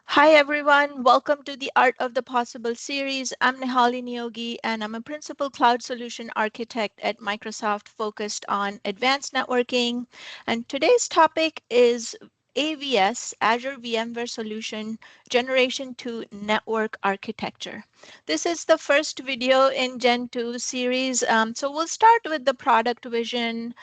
Hi everyone, welcome to the Art of the Possible series. I'm Nihali Niyogi and I'm a principal cloud solution architect at Microsoft focused on advanced networking. And today's topic is AVS, Azure VMware Solution Generation 2 Network Architecture. This is the first video in Gen 2 series. So we'll start with the product vision,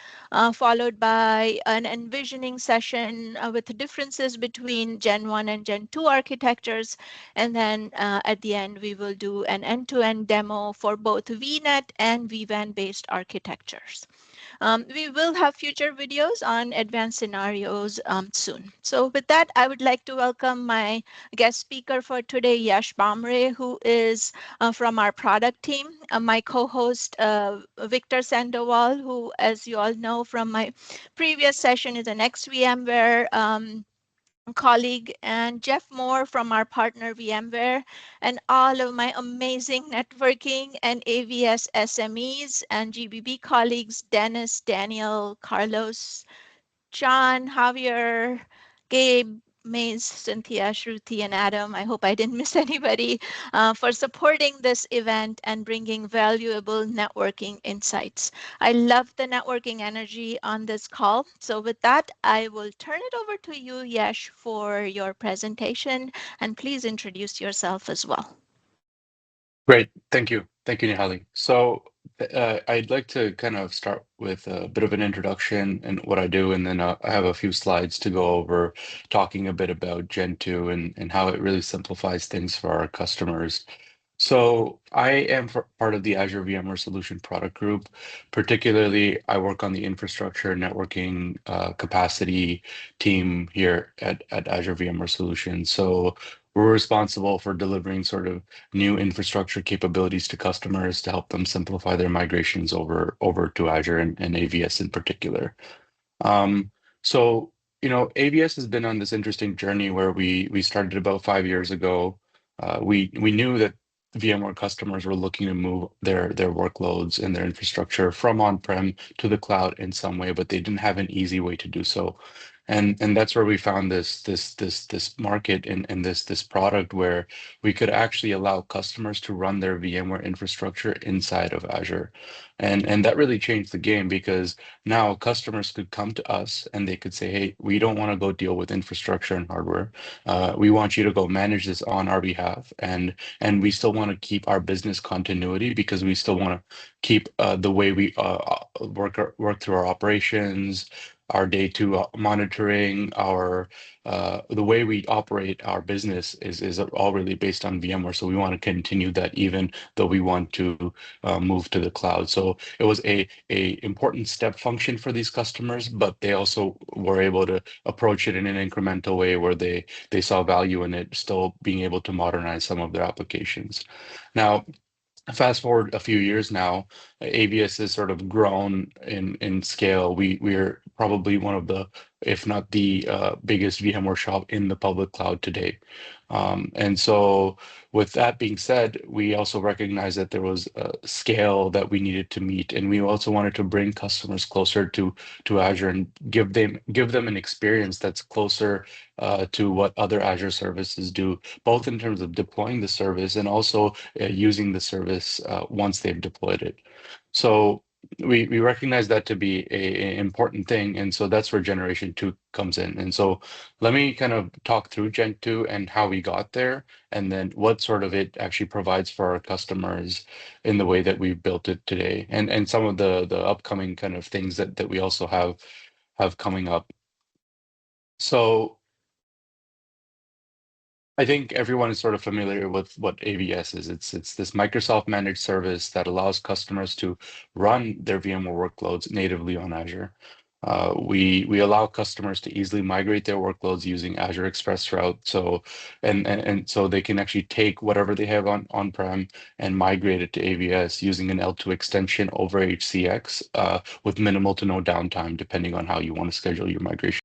followed by an envisioning session with the differences between Gen 1 and Gen 2 architectures. And then at the end, we will do an end-to-end demo for both VNet and vWAN-based architectures. We will have future videos on advanced scenarios soon. So with that, I would like to welcome my guest speaker for today, Yash Bhamare, who is from our product team, my co-host, Victor Sandoval, who, as you all know from my previous session, is an ex-VMware colleague, and Jeff Moore from our partner VMware, and all of my amazing networking and AVS SMEs and GBB colleagues, Dennis, Daniel, Carlos, John, Javier, Gabe, Maze, Cynthia, Shruti, and Adam. I hope I didn't miss anybody for supporting this event and bringing valuable networking insights. I love the networking energy on this call. So with that, I will turn it over to you, Yash, for your presentation, and please introduce yourself as well. Great. Thank you. Thank you, Nihali. So I'd like to kind of start with a bit of an introduction and what I do, and then I have a few slides to go over talking a bit about Gen 2 and how it really simplifies things for our customers. So I am part of the Azure VMware Solution product group. Particularly, I work on the infrastructure networking capacity team here at Azure VMware Solution. So we're responsible for delivering sort of new infrastructure capabilities to customers to help them simplify their migrations over to Azure and AVS in particular. Um, so, AVS has been on this interesting journey where we started about 5 years ago. We knew that VMware customers were looking to move their workloads and their infrastructure from on-prem to the cloud in some way, but they didn't have an easy way to do so. And that's where we found this market and this product where we could actually allow customers to run their VMware infrastructure inside of Azure. And that really changed the game because now customers could come to us and they could say, hey, we don't want to go deal with infrastructure and hardware. We want you to go manage this on our behalf. And we still want to keep our business continuity because we still want to keep the way we work through our operations, our day two monitoring, our the way we operate our business is all really based on VMware. So we want to continue that even though we want to move to the cloud. So it was a important step function for these customers, but they also were able to approach it in an incremental way where they saw value in it, still being able to modernize some of their applications. Now, fast forward a few years now, AVS has sort of grown in scale. We're probably one of the, if not the biggest VMware shop in the public cloud today. And so, with that being said, we also recognize that there was a scale that we needed to meet, and we also wanted to bring customers closer to Azure and give them an experience that's closer to what other Azure services do, both in terms of deploying the service and also using the service once they've deployed it. So we recognize that to be an important thing, and so that's where Generation 2 comes in. And so let me kind of talk through Gen 2 and how we got there, and then what sort of it actually provides for our customers in the way that we've built it today, and some of the upcoming kind of things that we also have coming up. So I think everyone is sort of familiar with what AVS is. It's this Microsoft managed service that allows customers to run their VMware workloads natively on Azure. We allow customers to easily migrate their workloads using Azure Express Route. So and so they can actually take whatever they have on-prem and migrate it to AVS using an L2 extension over HCX with minimal to no downtime, depending on how you want to schedule your migration.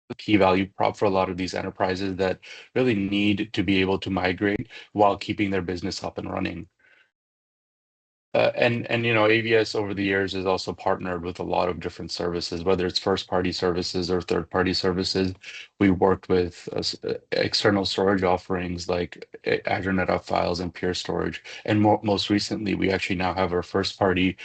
The key value prop for a lot of these enterprises that really need to be able to migrate while keeping their business up and running. And AVS over the years has also partnered with a lot of different services, whether it's first-party services or third-party services. We worked with external storage offerings like Azure NetApp Files and Pure Storage. And most recently, we actually now have our first-party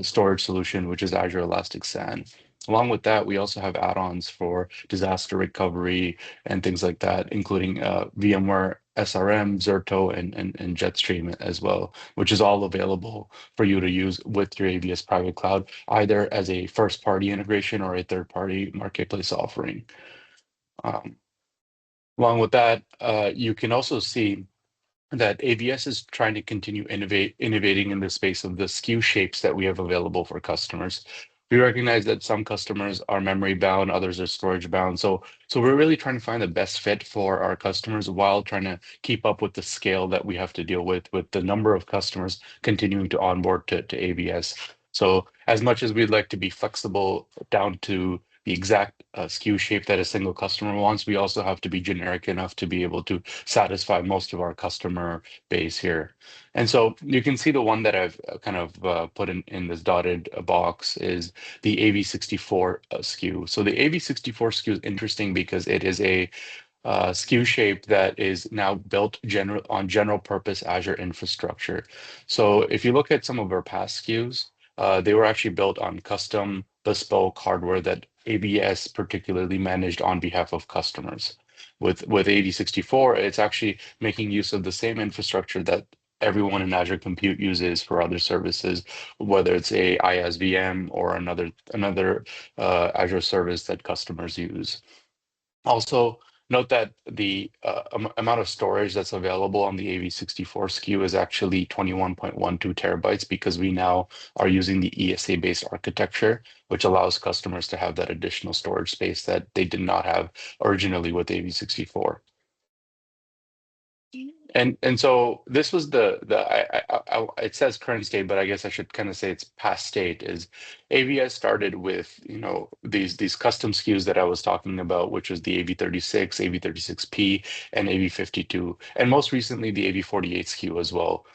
storage solution, which is Azure Elastic SAN. Along with that, we also have add-ons for disaster recovery and things like that, including VMware SRM, Zerto, and Jetstream as well, which is all available for you to use with your AVS private cloud, either as a first-party integration or a third-party marketplace offering. Um, Along with that, you can also see that AVS is trying to continue innovating in the space of the SKU shapes that we have available for customers. We recognize that some customers are memory bound, others are storage bound. So we're really trying to find the best fit for our customers while trying to keep up with the scale that we have to deal with the number of customers continuing to onboard to AVS. So as much as we'd like to be flexible down to the exact SKU shape that a single customer wants, we also have to be generic enough to be able to satisfy most of our customer base here. And so you can see the one that I've kind of put in this dotted box is the AV64 SKU. So the AV64 SKU is interesting because it is a SKU shape that is now built on general purpose Azure infrastructure. So if you look at some of our past SKUs, they were actually built on custom bespoke hardware that ABS particularly managed on behalf of customers. With AD64, it's actually making use of the same infrastructure that everyone in Azure Compute uses for other services, whether it's a IaaS VM or another Azure service that customers use. Also, note that the amount of storage that's available on the AV64 SKU is actually 21.12 terabytes because we now are using the ESA-based architecture, which allows customers to have that additional storage space that they did not have originally with AV64. And so this was it says current state, but I guess I should kind of say it's past state is AVS started with these custom SKUs that I was talking about, which was the AV36, AV36P, and AV52, and most recently the AV48 SKU as well.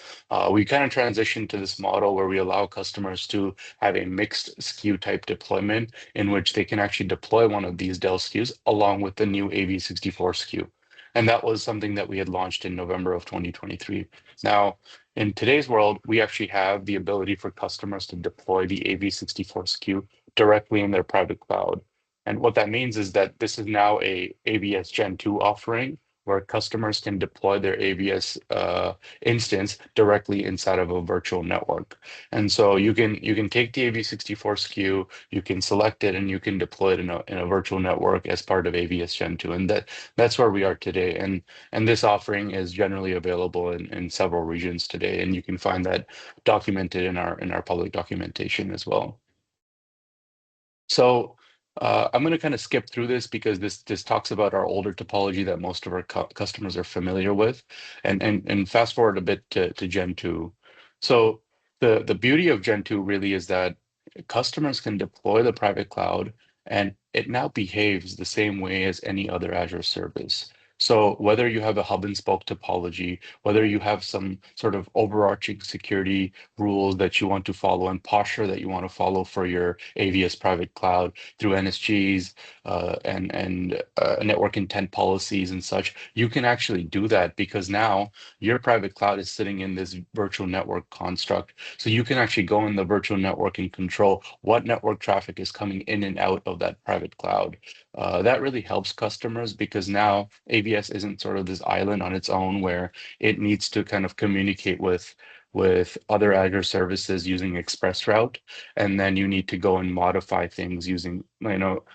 We kind of transitioned to this model where we allow customers to have a mixed SKU type deployment in which they can actually deploy one of these Dell SKUs along with the new AV64 SKU. And that was something that we had launched in November of 2023. Now, in today's world, we actually have the ability for customers to deploy the AV64 SKU directly in their private cloud. And what that means is that this is now a AVS Gen2 offering where customers can deploy their AVS instance directly inside of a virtual network. And so you can take the AV64 SKU, you can select it, and you can deploy it in a virtual network as part of AVS Gen2. And that's where we are today. And this offering is generally available in several regions today. And you can find that documented in our public documentation as well. So I'm going to kind of skip through this because this talks about our older topology that most of our customers are familiar with, and fast forward a bit to Gen 2. So the beauty of Gen 2 really is that customers can deploy the private cloud and it now behaves the same way as any other Azure service. So whether you have a hub and spoke topology, whether you have some sort of overarching security rules that you want to follow and posture that you want to follow for your AVS private cloud through NSGs and network intent policies and such, you can actually do that because now your private cloud is sitting in this virtual network construct. So you can actually go in the virtual network and control what network traffic is coming in and out of that private cloud. That really helps customers because now AVS isn't sort of this island on its own where it needs to kind of communicate with other Azure services using ExpressRoute, and then you need to go and modify things using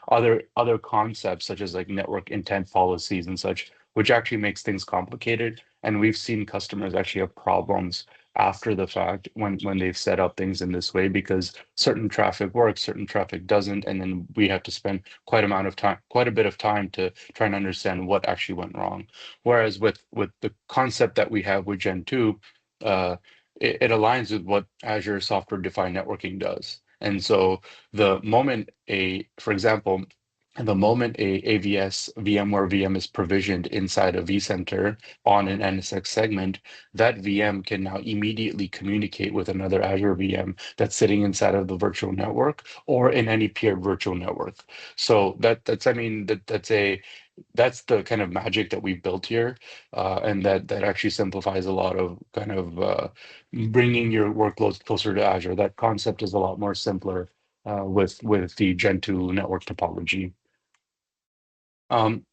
other concepts such as like network intent policies and such, which actually makes things complicated. And we've seen customers actually have problems after the fact when they've set up things in this way because certain traffic works, certain traffic doesn't, and then we have to spend quite a bit of time to try and understand what actually went wrong. Whereas with the concept that we have with Gen 2, uh, it aligns with what Azure software defined networking does. And so the moment for example, And the moment a AVS VMware VM is provisioned inside a vCenter on an NSX segment, that VM can now immediately communicate with another Azure VM that's sitting inside of the virtual network or in any peer virtual network. So that's I mean that's the kind of magic that we've built here, and that actually simplifies a lot of kind of bringing your workloads closer to Azure. That concept is a lot more simpler with the Gen2 network topology. Um,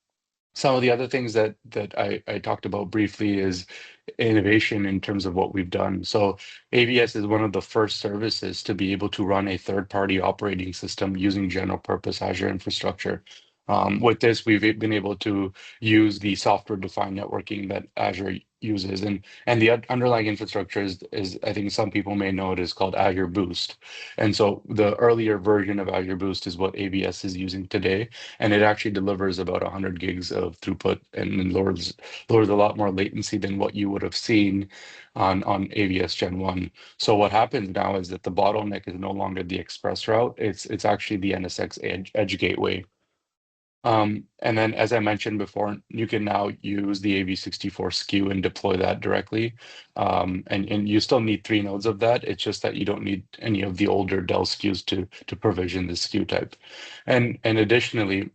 some of the other things that I talked about briefly is innovation in terms of what we've done. So AVS is one of the first services to be able to run a third-party operating system using general purpose Azure infrastructure. With this, we've been able to use the software-defined networking that Azure uses, and the underlying infrastructure is I think some people may know it is called Azure Boost. And so the earlier version of Azure Boost is what AVS is using today, and it actually delivers about 100 gigs of throughput and lowers a lot more latency than what you would have seen on AVS Gen1. So what happens now is that the bottleneck is no longer the express route; it's actually the NSX edge gateway. And then, as I mentioned before, you can now use the AV64 SKU and deploy that directly. And you still need 3 nodes of that. It's just that you don't need any of the older Dell SKUs to provision the SKU type. And additionally,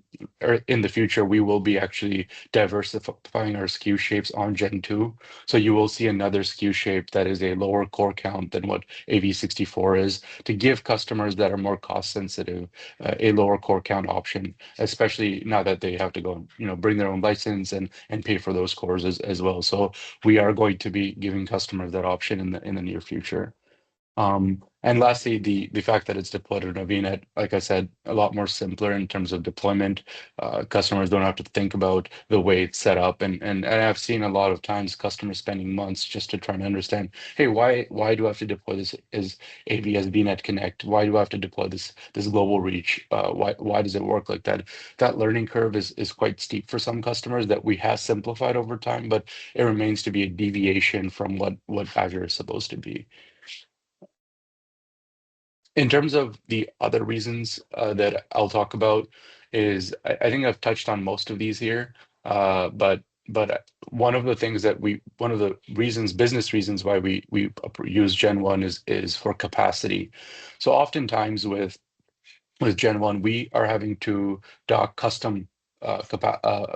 in the future, we will be actually diversifying our SKU shapes on Gen 2. So you will see another SKU shape that is a lower core count than what AV64 is to give customers that are more cost sensitive a lower core count option, especially now that they have to go, bring their own license and pay for those cores as well. So we are going to be giving customers that option in the near future. And lastly, the fact that it's deployed in a VNet, like I said, a lot more simpler in terms of deployment. Customers don't have to think about the way it's set up, and I've seen a lot of times customers spending months just to try and understand, hey, why do I have to deploy this as AVS VNet Connect? Why do I have to deploy this global reach? Why does it work like that? That learning curve is quite steep for some customers that we have simplified over time, but it remains to be a deviation from what Azure is supposed to be. In terms of the other reasons that I'll talk about is I think I've touched on most of these here, but one of the things that one of the reasons, business reasons why we use Gen1 is for capacity. So oftentimes with Gen1, we are having to dock custom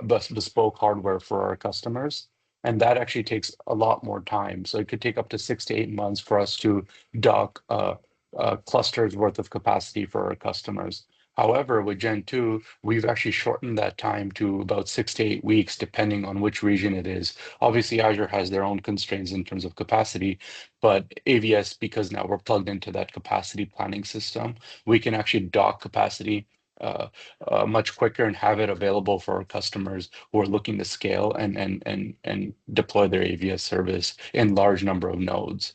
bespoke hardware for our customers. And that actually takes a lot more time. So it could take up to 6 to 8 months for us to dock clusters worth of capacity for our customers. However, with Gen 2, we've actually shortened that time to about 6 to 8 weeks, depending on which region it is. Obviously, Azure has their own constraints in terms of capacity, but AVS, because now we're plugged into that capacity planning system, we can actually dock capacity uh, much quicker and have it available for our customers who are looking to scale and deploy their AVS service in large number of nodes.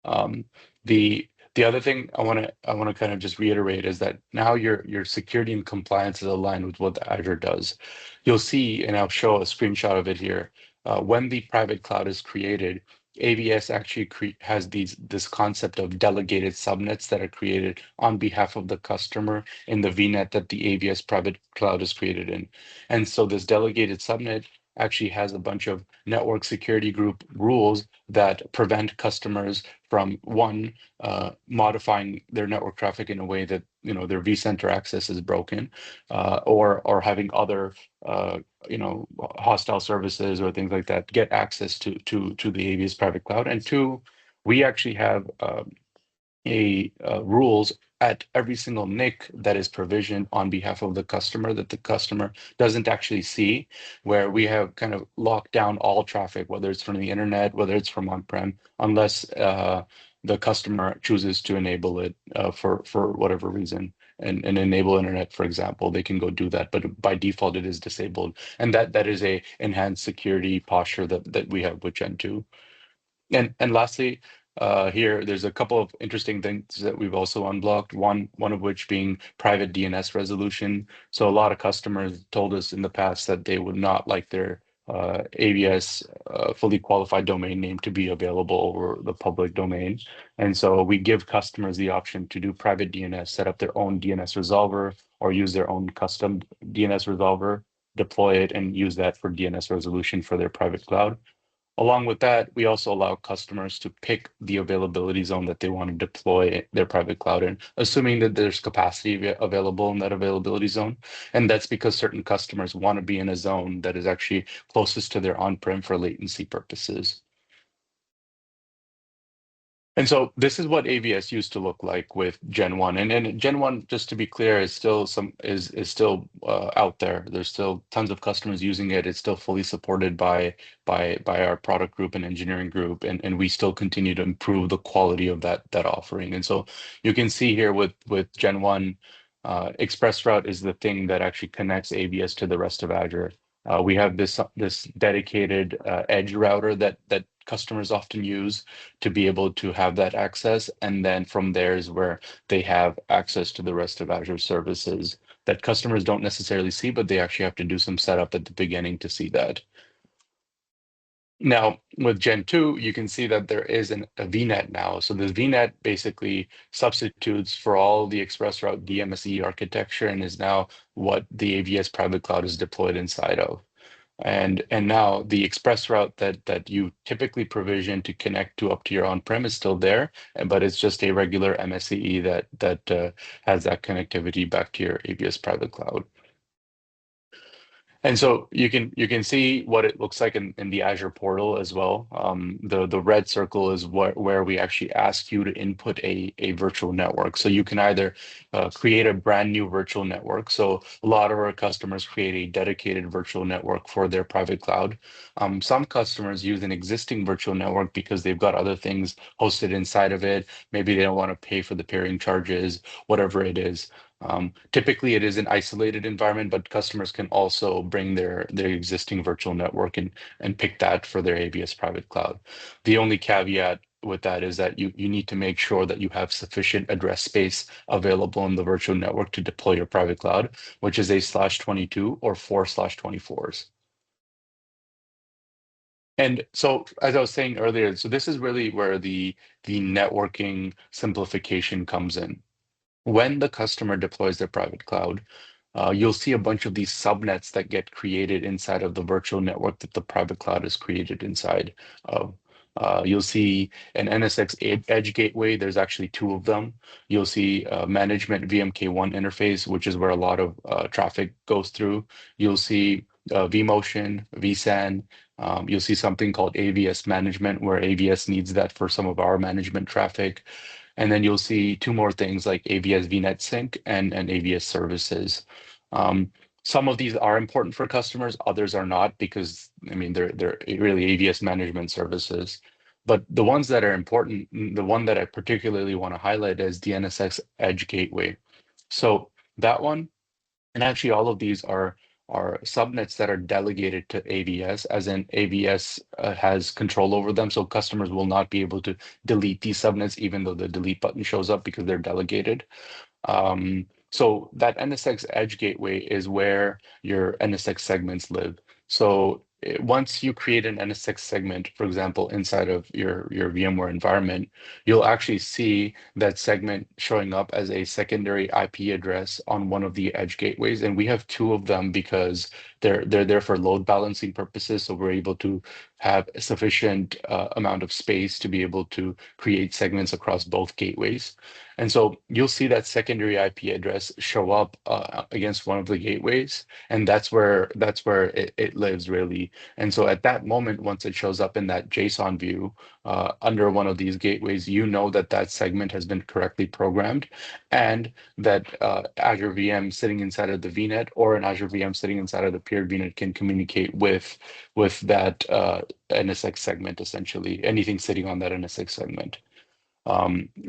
Um, the the other thing I want to kind of just reiterate is that now your security and compliance is aligned with what the Azure does. You'll see, and I'll show a screenshot of it here. When the private cloud is created, AVS actually has this concept of delegated subnets that are created on behalf of the customer in the VNet that the AVS private cloud is created in. And so this delegated subnet actually has a bunch of network security group rules that prevent customers from modifying their network traffic in a way that their vCenter access is broken, or having other hostile services or things like that get access to the AVS private cloud. And two, we actually have rules at every single NIC that is provisioned on behalf of the customer that the customer doesn't actually see, where we have kind of locked down all traffic, whether it's from the internet, whether it's from on-prem, unless the customer chooses to enable it for whatever reason. And enable internet, for example, they can go do that, but by default it is disabled, and that is a enhanced security posture that we have with Gen 2. And lastly, here there's a couple of interesting things that we've also unblocked. One of which being private DNS resolution. So a lot of customers told us in the past that they would not like their AVS fully qualified domain name to be available over the public domain. And so we give customers the option to do private DNS, set up their own DNS resolver, or use their own custom DNS resolver, deploy it, and use that for DNS resolution for their private cloud. Along with that, we also allow customers to pick the availability zone that they want to deploy their private cloud in, assuming that there's capacity available in that availability zone. And that's because certain customers want to be in a zone that is actually closest to their on-prem for latency purposes. And so this is what AVS used to look like with Gen 1. And Gen 1, just to be clear, is still still out there. There's still tons of customers using it. It's still fully supported by our product group and engineering group, and we still continue to improve the quality of that offering. And so you can see here with Gen 1, ExpressRoute is the thing that actually connects AVS to the rest of Azure. We have this dedicated edge router that customers often use to be able to have that access. And then from there is where they have access to the rest of Azure services that customers don't necessarily see, but they actually have to do some setup at the beginning to see that. Now, with Gen 2, you can see that there is a VNet now. So this VNet basically substitutes for all the ExpressRoute DMSE architecture and is now what the AVS private cloud is deployed inside of. And now the express route that you typically provision to connect to up to your on-prem is still there, but it's just a regular MSCE that has that connectivity back to your AVS private cloud. And so you can see what it looks like in the Azure portal as well. The red circle is where we actually ask you to input a virtual network. So you can either create a brand new virtual network. So a lot of our customers create a dedicated virtual network for their private cloud. Some customers use an existing virtual network because they've got other things hosted inside of it. Maybe they don't want to pay for the peering charges, whatever it is. Typically, it is an isolated environment, but customers can also bring their existing virtual network and pick that for their AVS private cloud. The only caveat with that is that you need to make sure that you have sufficient address space available in the virtual network to deploy your private cloud, which is a /22 or 4/24s. And so, as I was saying earlier, so this is really where the networking simplification comes in. When the customer deploys their private cloud, you'll see a bunch of these subnets that get created inside of the virtual network that the private cloud is created inside of. You'll see an NSX edge gateway. There's actually two of them. You'll see management VMK1 interface, which is where a lot of traffic goes through. You'll see vMotion, vSAN. You'll see something called AVS management, where AVS needs that for some of our management traffic. And then you'll see two more things like AVS VNet Sync and AVS services. Um, some of these are important for customers, others are not because I mean they're really AVS management services. But the ones that are important, the one that I particularly want to highlight is the NSX Edge Gateway. So that one, and actually all of these are subnets that are delegated to AVS, as in AVS has control over them. So customers will not be able to delete these subnets, even though the delete button shows up because they're delegated. So that NSX Edge Gateway is where your NSX segments live. So once you create an NSX segment, for example, inside of your VMware environment, you'll actually see that segment showing up as a secondary IP address on one of the edge gateways. And we have two of them because they're there for load balancing purposes. So we're able to have a sufficient amount of space to be able to create segments across both gateways. And so you'll see that secondary IP address show up against one of the gateways, and that's where it lives really. And so at that moment, once it shows up in that JSON view under one of these gateways, you know that that segment has been correctly programmed, and that Azure VM sitting inside of the VNet or an Azure VM sitting inside of the peer VNet can communicate with that NSX segment essentially. Anything sitting on that NSX segment.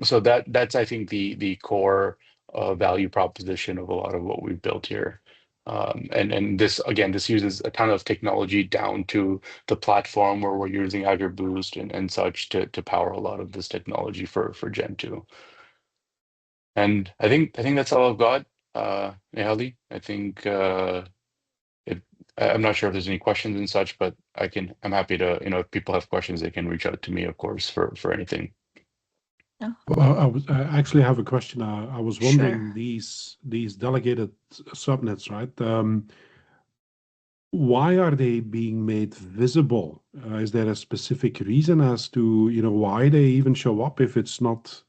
So that's I think the core value proposition of a lot of what we've built here. And this again, this uses a ton of technology down to the platform where we're using Azure Boost and such to power a lot of this technology for Gen 2. And I think that's all I've got, Nehali. I think I'm not sure if there's any questions and such, but I'm happy to, if people have questions, they can reach out to me, of course, for anything. Well, I actually have a question. I was wondering, Sure. these delegated subnets, right? Why are they being made visible? Is there a specific reason as to, why they even show up if it's not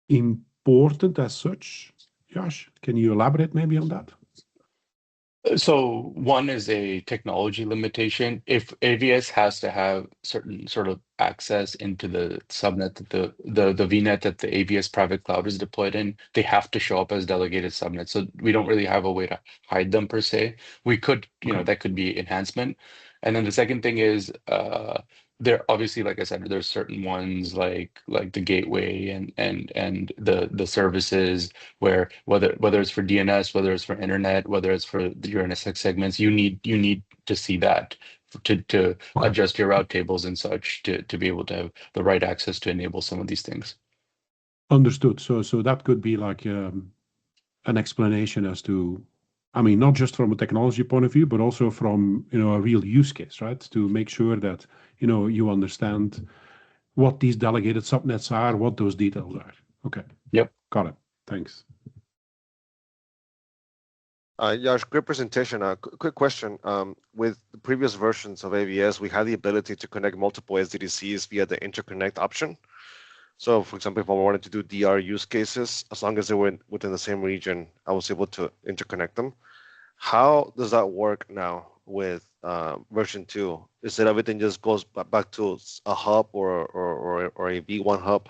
important as such? Yash, can you elaborate maybe on that? So one is a technology limitation. If AVS has to have certain sort of access into the subnet that the VNet that the AVS private cloud is deployed in, they have to show up as delegated subnets. So we don't really have a way to hide them per se. We could, Okay. that could be enhancement. And then the second thing is there obviously, like I said, there's certain ones like the gateway and the services where whether it's for DNS, whether it's for internet, whether it's for your NSX segments, you need to see that to Okay. adjust your route tables and such to be able to have the right access to enable some of these things. Understood. So that could be like an explanation as to, I mean, not just from a technology point of view, but also from, a real use case, right? To make sure that, you understand what these delegated subnets are, what those details are. Okay. Yep. Got it. Thanks. Yash, great presentation. Quick question. With the previous versions of AVS, we had the ability to connect multiple SDDCs via the interconnect option. So, for example, if I wanted to do DR use cases, as long as they were within the same region, I was able to interconnect them. How does that work now with version 2? Is it everything just goes back to a hub or a V1 hub,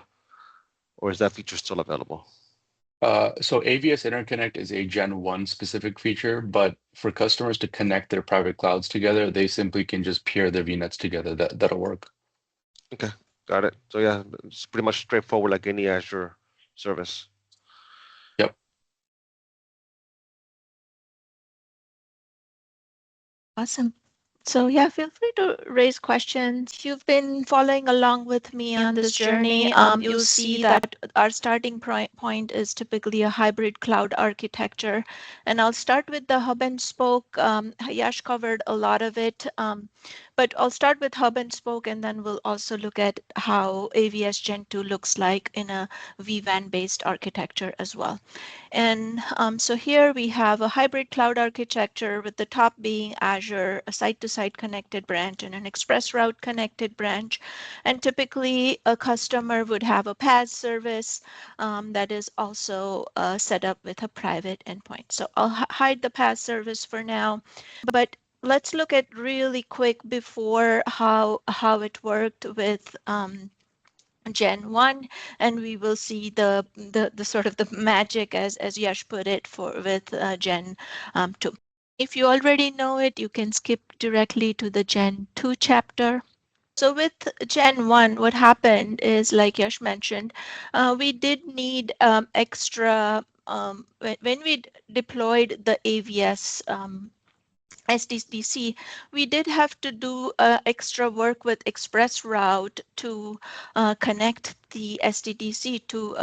or is that feature still available? So AVS Interconnect is a Gen 1 specific feature, but for customers to connect their private clouds together, they simply can just peer their VNets together. That'll work. Okay, got it. So yeah, it's pretty much straightforward like any Azure service. Yep. Awesome. So yeah, feel free to raise questions. If you've been following along with me on this journey, you'll see that our starting point is typically a hybrid cloud architecture. And I'll start with the hub and spoke. Yash covered a lot of it, but I'll start with hub and spoke, and then we'll also look at how AVS Gen2 looks like in a vWAN-based architecture as well. And so here we have a hybrid cloud architecture with the top being Azure, a site-to-site connected branch, and an express route connected branch. And typically a customer would have a PaaS service that is also set up with a private endpoint. So I'll hide the PaaS service for now, but let's look at really quick before how it worked with Gen 1, and we will see the sort of the magic, as Yash put it, with Gen 2. If you already know it, you can skip directly to the Gen 2 chapter. So with Gen 1, what happened is, like Yash mentioned, we did need extra, when we deployed the AVS SDDC, we did have to do extra work with Express Route to connect the SDDC to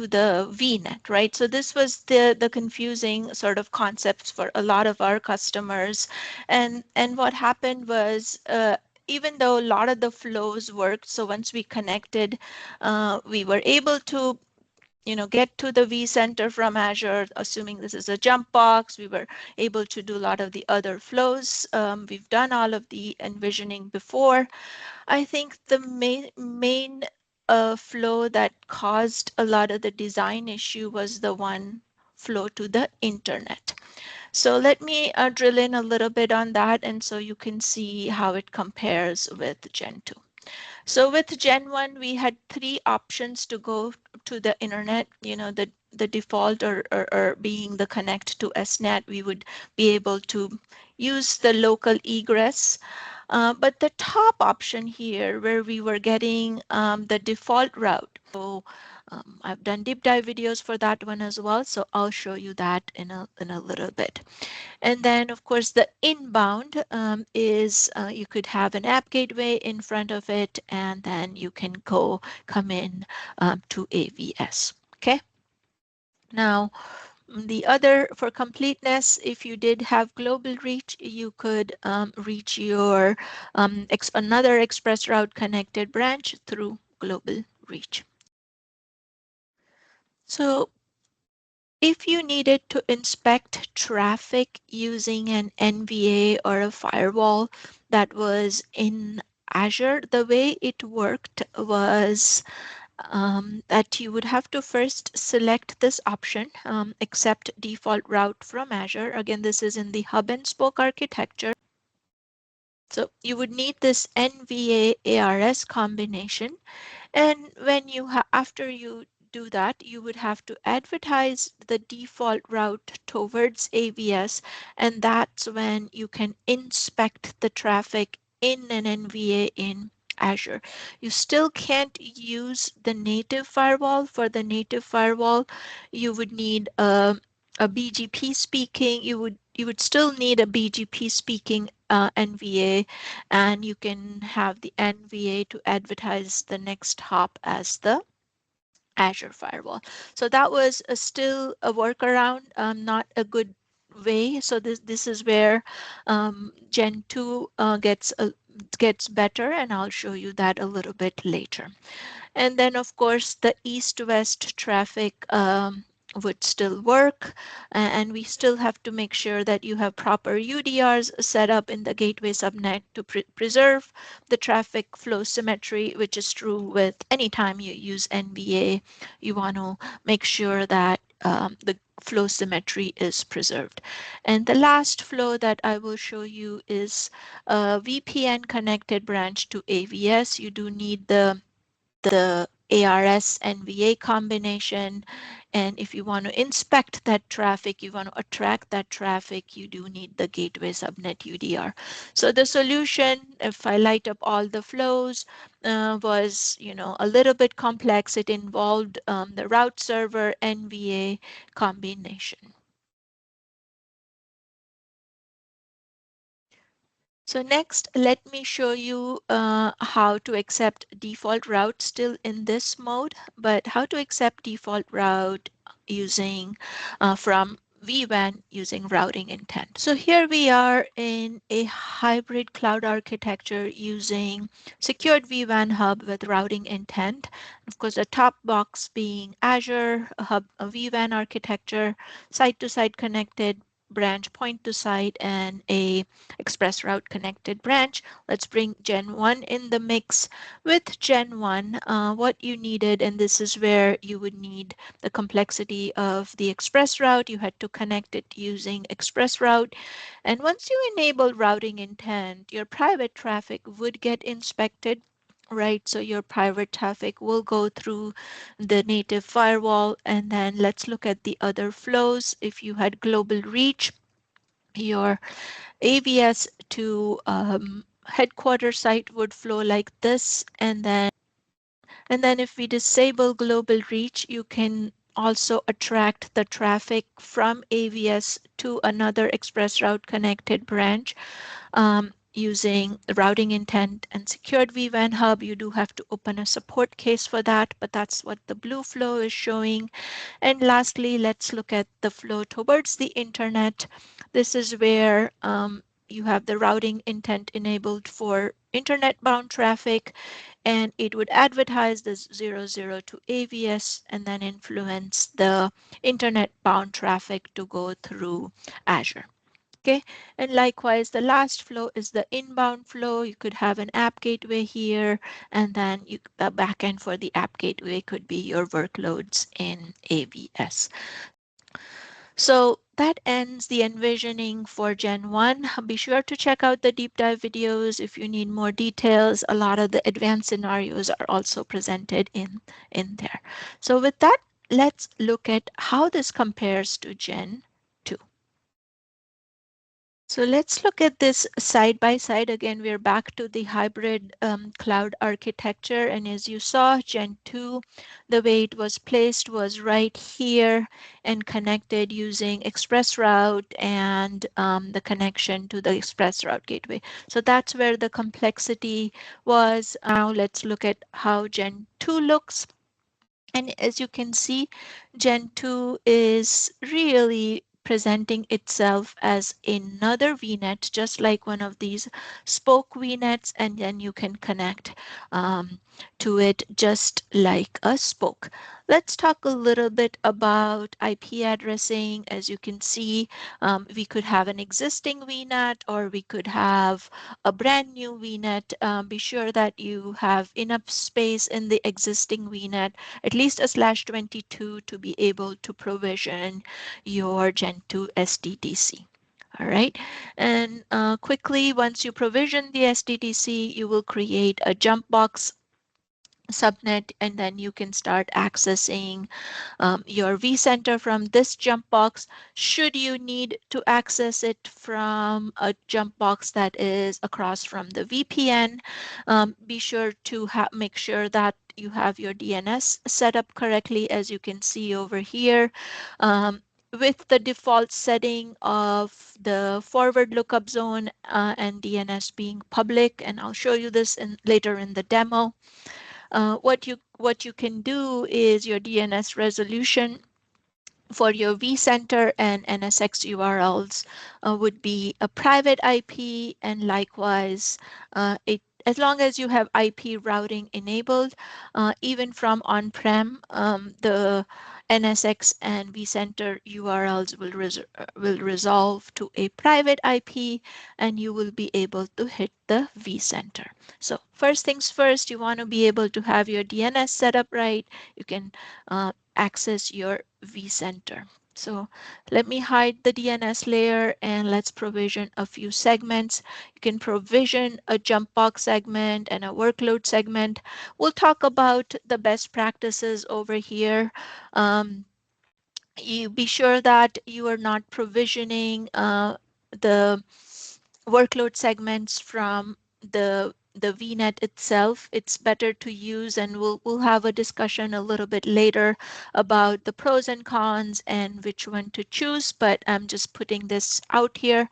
the VNet, right? So this was the confusing sort of concepts for a lot of our customers, and what happened was. Even though a lot of the flows worked, so once we connected, we were able to get to the vCenter from Azure, assuming this is a jump box. We were able to do a lot of the other flows. We've done all of the envisioning before. I think the main flow that caused a lot of the design issue was the one flow to the internet. So let me drill in a little bit on that, and so you can see how it compares with Gen 2. So with Gen 1, we had three options to go to the internet. The default or being the connect to SNet, we would be able to use the local egress. But the top option here, where we were getting the default route. So I've done deep dive videos for that one as well, so I'll show you that in a little bit. And then, of course, the inbound is you could have an app gateway in front of it, and then you can come in to AVS. Okay. Now, The other, for completeness, if you did have global reach, you could reach your another express route connected branch through global reach. So if you needed to inspect traffic using an NVA or a firewall that was in Azure, the way it worked was that you would have to first select this option, accept default route from Azure. Again, this is in the hub and spoke architecture. So you would need this NVA ARS combination. And when after you do that, you would have to advertise the default route towards AVS, and that's when you can inspect the traffic in an NVA in Azure. You still can't use the native firewall. For the native firewall, you would need a BGP speaking. You would still need a BGP speaking NVA, and you can have the NVA to advertise the next hop as the Azure firewall. So that was still a workaround, not a good way. So this is where Gen 2 gets better, and I'll show you that a little bit later. And then, of course, the east-west traffic would still work, and we still have to make sure that you have proper UDRs set up in the gateway subnet to preserve the traffic flow symmetry, which is true with any time you use NVA. You want to make sure that the flow symmetry is preserved. And the last flow that I will show you is a VPN connected branch to AVS. You do need the ARS NVA combination. And if you want to inspect that traffic, you want to attract that traffic, you do need the gateway subnet UDR. So the solution, if I light up all the flows, was a little bit complex. It involved the route server NVA combination. So next, let me show you how to accept default route still in this mode, but how to accept default route using from vWAN using routing intent. So here we are in a hybrid cloud architecture using secured vWAN hub with routing intent. Of course, the top box being Azure, a vWAN architecture, site-to-site connected branch point to site, and a express route connected branch. Let's bring Gen 1 in the mix. With Gen 1, what you needed, and this is where you would need the complexity of the express route, you had to connect it using express route. And once you enable routing intent, your private traffic would get inspected. Right, so your private traffic will go through the native firewall. And then let's look at the other flows. If you had global reach, your AVS to headquarter site would flow like this. And then if we disable global reach, you can also attract the traffic from AVS to another express route connected branch. Using routing intent and secured vWAN hub, you do have to open a support case for that, but that's what the blue flow is showing. And lastly, let's look at the flow towards the internet. This is where you have the routing intent enabled for internet bound traffic, and it would advertise this 00 to AVS and then influence the internet bound traffic to go through Azure. Okay, and likewise, the last flow is the inbound flow. You could have an app gateway here, and then the backend for the app gateway could be your workloads in AVS. So that ends the envisioning for Gen 1. Be sure to check out the deep dive videos if you need more details. A lot of the advanced scenarios are also presented in there. So with that, let's look at how this compares to Gen 2. So let's look at this side by side. Again, we're back to the hybrid cloud architecture. And as you saw, Gen 2, the way it was placed was right here and connected using express route and the connection to the express route gateway. So that's where the complexity was. Now let's look at how Gen 2 looks. And as you can see, Gen 2 is really presenting itself as another VNet, just like one of these spoke VNets, and then you can connect to it just like a spoke. Let's talk a little bit about IP addressing. As you can see, we could have an existing VNet or we could have a brand new VNet. Be sure that you have enough space in the existing VNet, at least a /22, to be able to provision your Gen 2 SDDC. All right, and quickly, once you provision the SDDC, you will create a jump box subnet, and then you can start accessing your vCenter from this jump box. Should you need to access it from a jump box that is across from the VPN, be sure to make sure that you have your DNS set up correctly, as you can see over here. With the default setting of the forward lookup zone and DNS being public, and I'll show you this later in the demo. What you can do is your DNS resolution for your vCenter and NSX URLs would be a private IP, and likewise, as long as you have IP routing enabled, even from on-prem, the NSX and vCenter URLs will resolve to a private IP, and you will be able to hit the vCenter. So first things first, you want to be able to have your DNS set up right. You can access your vCenter. So let me hide the DNS layer and let's provision a few segments. You can provision a jump box segment and a workload segment. We'll talk about the best practices over here. You be sure that you are not provisioning the workload segments from the VNet itself. It's better to use, and we'll have a discussion a little bit later about the pros and cons and which one to choose, but I'm just putting this out here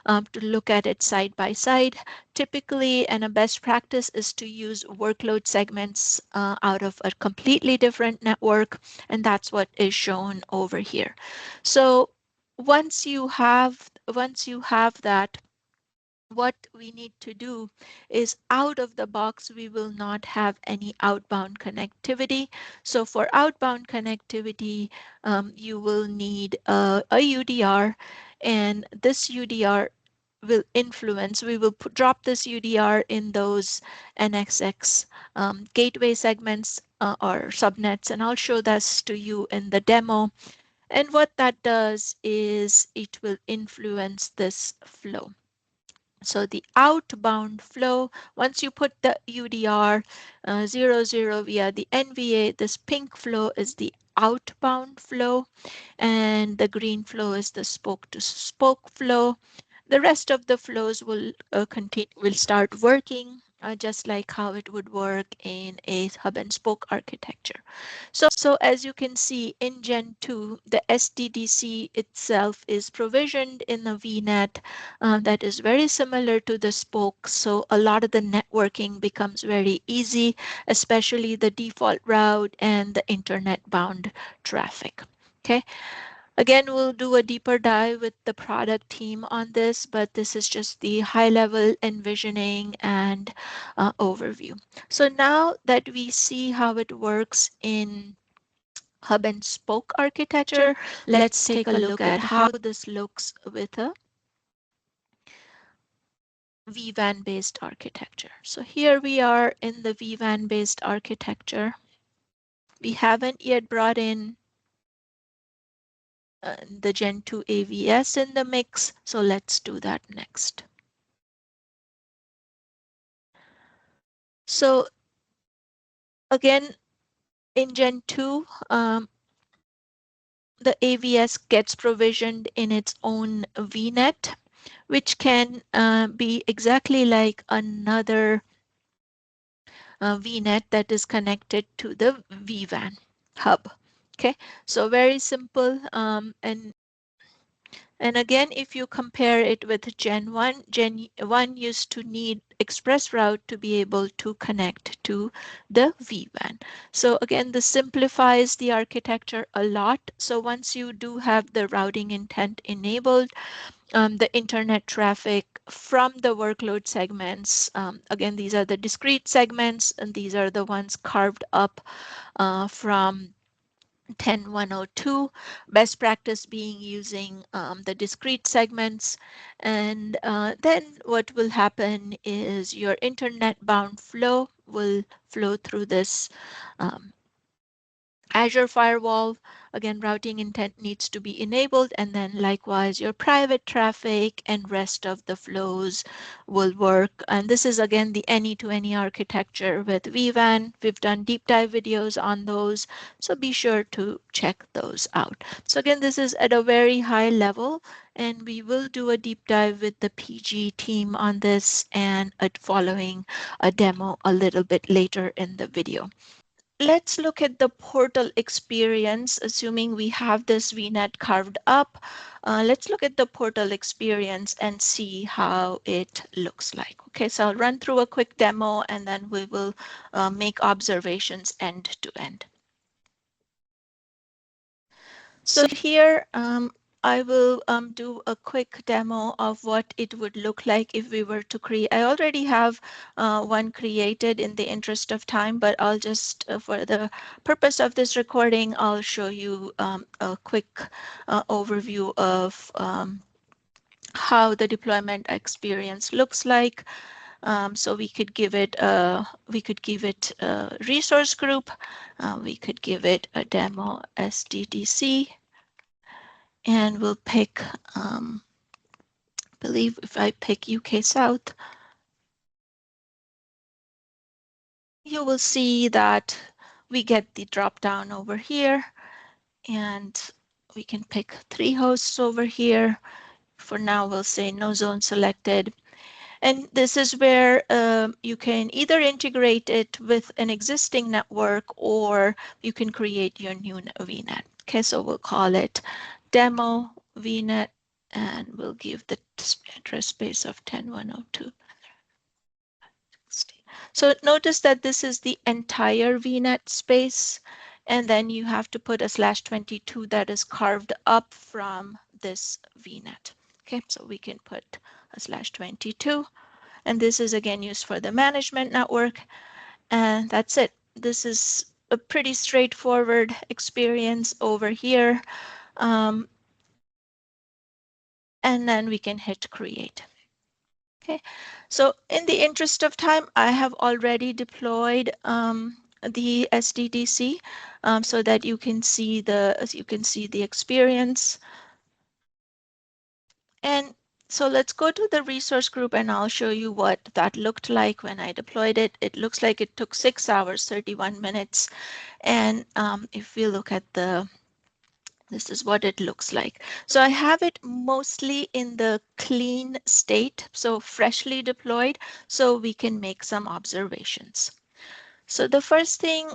to look at it side by side. Typically, and a best practice is to use workload segments out of a completely different network, and that's what is shown over here. So once you have that, what we need to do is, out of the box, we will not have any outbound connectivity. So for outbound connectivity, you will need a UDR, and this UDR will influence, we will drop this UDR in those NSX gateway segments or subnets, and I'll show this to you in the demo. And what that does is it will influence this flow. So the outbound flow, once you put the UDR 00 via the NVA, this pink flow is the outbound flow, and the green flow is the spoke to spoke flow. The rest of the flows will start working just like how it would work in a hub and spoke architecture. So as you can see, in Gen 2, the SDDC itself is provisioned in a VNet that is very similar to the spoke. So a lot of the networking becomes very easy, especially the default route and the internet bound traffic. Okay. Again, we'll do a deeper dive with the product team on this, but this is just the high level envisioning and overview. So now that we see how it works in hub and spoke architecture, let's take a look at how this looks with a vWAN based architecture. So here we are in the vWAN based architecture. We haven't yet brought in the Gen 2 AVS in the mix, so let's do that next. So again, in Gen 2, the AVS gets provisioned in its own VNet, which can be exactly like another VNet that is connected to the vWAN hub. Okay, so very simple, and And again, if you compare it with Gen1 used to need express route to be able to connect to the vWAN. So again, this simplifies the architecture a lot. So once you do have the routing intent enabled, the internet traffic from the workload segments, again, these are the discrete segments, and these are the ones carved up from 10.102, best practice being using the discrete segments. And then what will happen is your internet bound flow will flow through this Azure firewall. Again, routing intent needs to be enabled, and then likewise your private traffic and rest of the flows will work. And this is again the any-to-any architecture with vWAN. We've done deep dive videos on those, so be sure to check those out. So again, this is at a very high level, and we will do a deep dive with the PG team on this and following a demo a little bit later in the video. Let's look at the portal experience, assuming we have this VNet carved up. Let's look at the portal experience and see how it looks like. Okay, so I'll run through a quick demo and then we will make observations end to end. So here I will do a quick demo of what it would look like if we were to create. I already have one created in the interest of time, but I'll just, for the purpose of this recording, I'll show you a quick overview of how the deployment experience looks like. So we could give it a resource group. We could give it a demo SDDC. And we'll pick, I believe if I pick UK South, you will see that we get the drop down over here, and we can pick 3 hosts over here. For now, we'll say no zone selected. And this is where you can either integrate it with an existing network or you can create your new VNet. Okay, so we'll call it demo VNet, and we'll give the address space of 10.102. So notice that this is the entire VNet space, and then you have to put a /22 that is carved up from this VNet. Okay, so we can put a /22, and this is again used for the management network, and that's it. This is a pretty straightforward experience over here. And then we can hit create. Okay, so in the interest of time, I have already deployed the SDDC so that you can see the experience. And so let's go to the resource group and I'll show you what that looked like when I deployed it. It looks like it took 6 hours, 31 minutes. And if we look at this is what it looks like. So I have it mostly in the clean state, so freshly deployed, so we can make some observations. So the first thing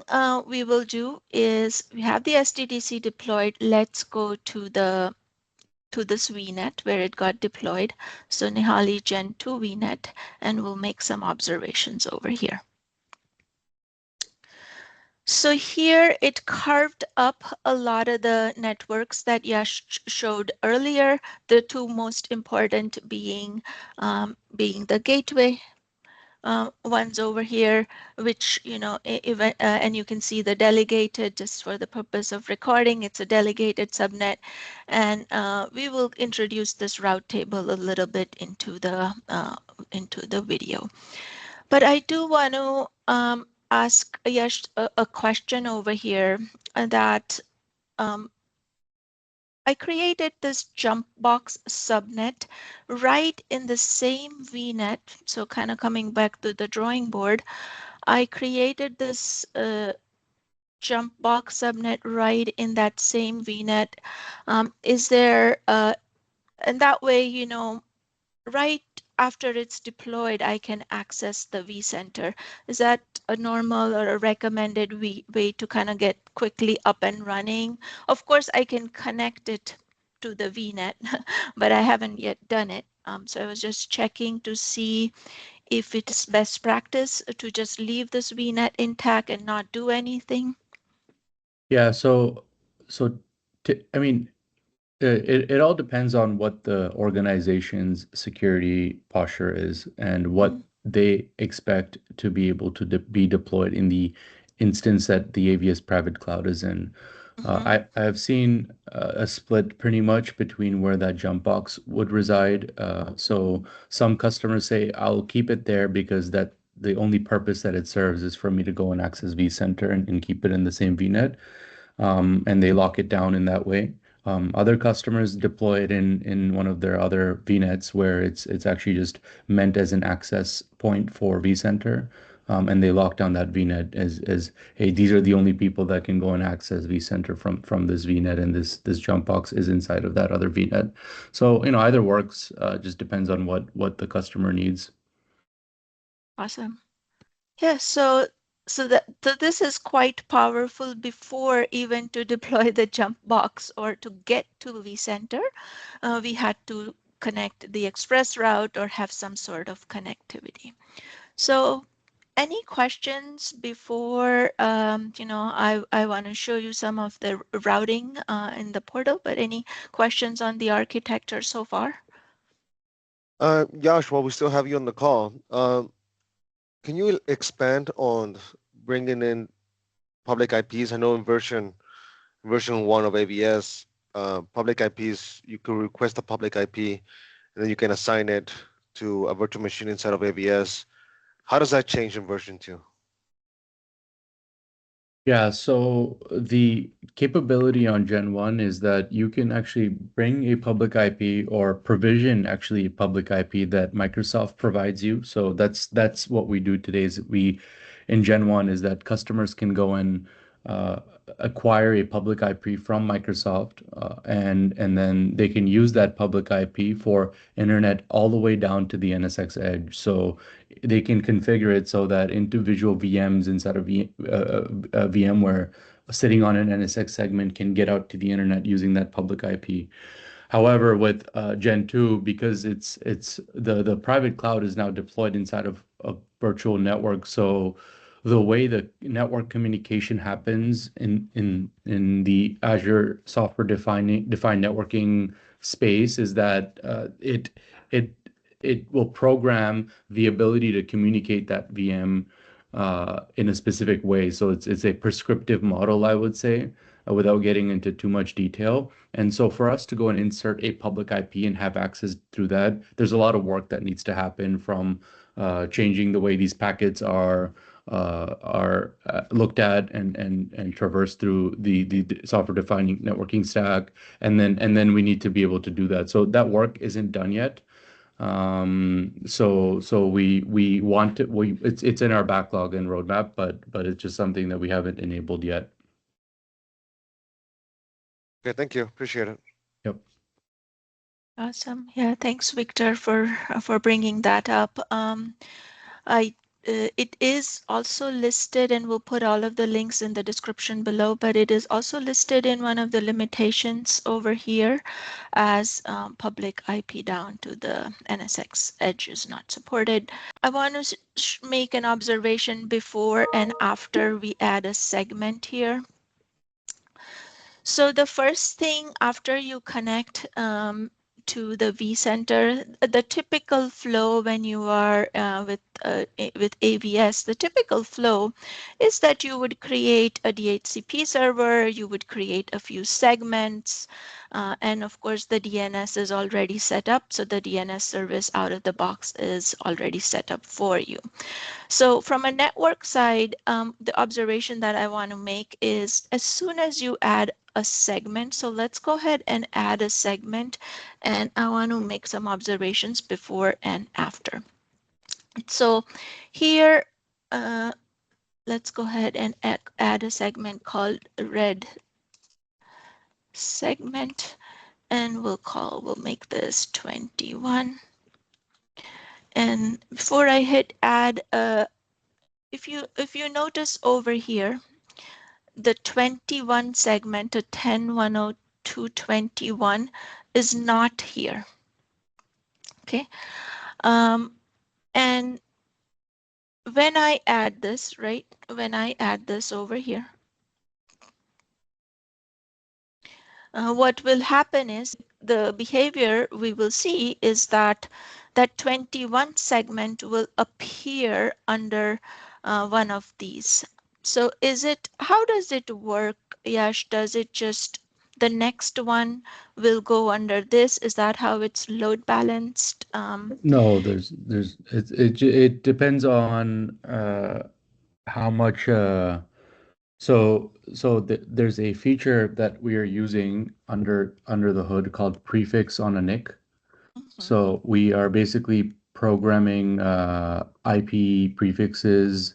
we will do is we have the SDDC deployed. Let's go to this VNet where it got deployed. So Nihali Gen2 VNet, and we'll make some observations over here. So here it carved up a lot of the networks that Yash showed earlier, the 2 most important being the gateway ones over here, which, you know, and you can see the delegated, just for the purpose of recording, it's a delegated subnet. And we will introduce this route table a little bit into the video. But I do want to ask Yash a question over here that I created this jump box subnet right in the same VNet. So kind of coming back to the drawing board, I created this jump box subnet right in that same VNet. Is there, and that way, you know, right after it's deployed, I can access the vCenter. Is that a normal or a recommended way to kind of get quickly up and running? Of course, I can connect it to the VNet, but I haven't yet done it. So I was just checking to see if it's best practice to just leave this VNet intact and not do anything. Yeah, I mean, it all depends on what the organization's security posture is and what they expect to be able to be deployed in the instance that the AVS private cloud is in. I have seen a split pretty much between where that jump box would reside. So some customers say, I'll keep it there because that the only purpose that it serves is for me to go and access vCenter and keep it in the same VNet, and they lock it down in that way. Other customers deploy it in one of their other VNets where it's actually just meant as an access point for vCenter, and they lock down that VNet as hey, these are the only people that can go and access vCenter from this VNet, and this jump box is inside of that other VNet. So either works. Just depends on what the customer needs. Awesome. Yeah, so this is quite powerful before even to deploy the jump box or to get to vCenter. We had to connect the express route or have some sort of connectivity. So any questions before, I want to show you some of the routing in the portal, but any questions on the architecture so far? Yash, while we still have you on the call, can you expand on bringing in public IPs? I know in version 1 of AVS, public IPs, you could request a public IP, and then you can assign it to a virtual machine inside of AVS. How does that change in version 2? Yeah, so the capability on Gen 1 is that you can actually bring a public IP or provision actually a public IP that Microsoft provides you. So that's what we do today is in Gen 1 is that customers can go and acquire a public IP from Microsoft, and then they can use that public IP for internet all the way down to the NSX edge. So they can configure it so that individual VMs inside of VMware sitting on an NSX segment can get out to the internet using that public IP. However, with Gen 2, because it's the private cloud is now deployed inside of a virtual network, so the way the network communication happens in the Azure software defined networking space is that it will program the ability to communicate that VM in a specific way. So it's a prescriptive model, I would say, without getting into too much detail. And so for us to go and insert a public IP and have access through that, there's a lot of work that needs to happen from changing the way these packets are looked at and traversed through the software defining networking stack, and then we need to be able to do that. So that work isn't done yet. So we want to it's in our backlog and roadmap, but it's just something that we haven't enabled yet. Okay, thank you. Appreciate it. Yep. Awesome. Yeah, thanks, Victor, for bringing that up. It is also listed, and we'll put all of the links in the description below, but it is also listed in one of the limitations over here as public IP down to the NSX edge is not supported. I want to make an observation before and after we add a segment here. So the first thing after you connect to the vCenter, the typical flow when you are with AVS, the typical flow is that you would create a DHCP server, you would create a few segments, and of course the DNS is already set up, so the DNS service out of the box is already set up for you. So from a network side, the observation that I want to make is as soon as you add a segment, so let's go ahead and add a segment, and I want to make some observations before and after. So here, let's go ahead and add a segment called red segment, and we'll make this 21. And before I hit add, if you notice over here, the 21 segment, a 10.102 221 is not here. Okay, and when I add this, right, when I add this over here, what will happen is the behavior we will see is that that 21 segment will appear under one of these. So is it, how does it work, Yash? Does it just, the next one will go under this? Is that how it's load balanced? No, it depends on how much there's a feature that we are using under the hood called prefix on a NIC. So we are basically programming IP prefixes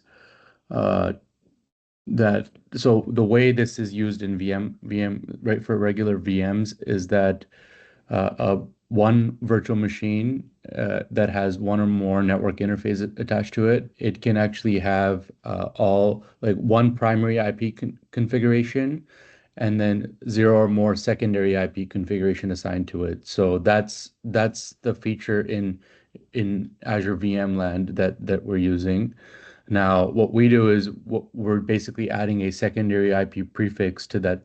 that, so the way this is used in VM, right, for regular VMs is that one virtual machine that has one or more network interface attached to it, it can actually have all, like, one primary IP configuration and then 0 or more secondary IP configuration assigned to it. So that's the feature in Azure VM land that we're using. Now, what we do is we're basically adding a secondary IP prefix to that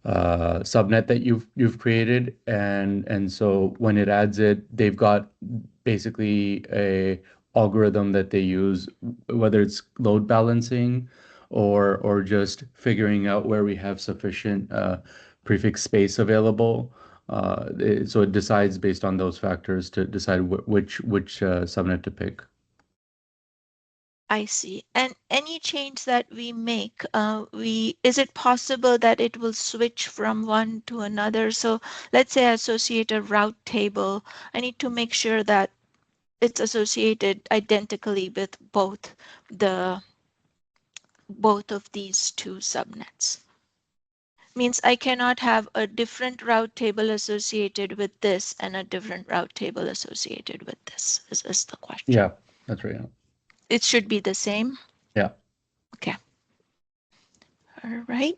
subnet that you've created, and so when it adds it, they've got basically a algorithm that they use, whether it's load balancing or just figuring out where we have sufficient prefix space available. So it decides based on those factors to decide which subnet to pick. I see. And any change that we make, is it possible that it will switch from one to another? So let's say I associate a route table. I need to make sure that it's associated identically with both of these two subnets. Means I cannot have a different route table associated with this and a different route table associated with this, is the question. Yeah, that's right. Yeah. It should be the same. Yeah. Okay. All right.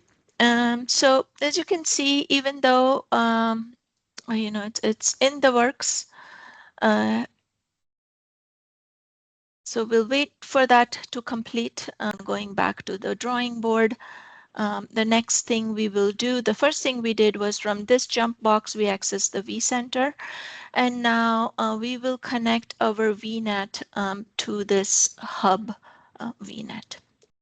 So as you can see, even though you know, it's in the works, so we'll wait for that to complete. Going back to the drawing board, the next thing we will do, the first thing we did was from this jump box, we access the vCenter, and now we will connect our VNet to this hub VNet.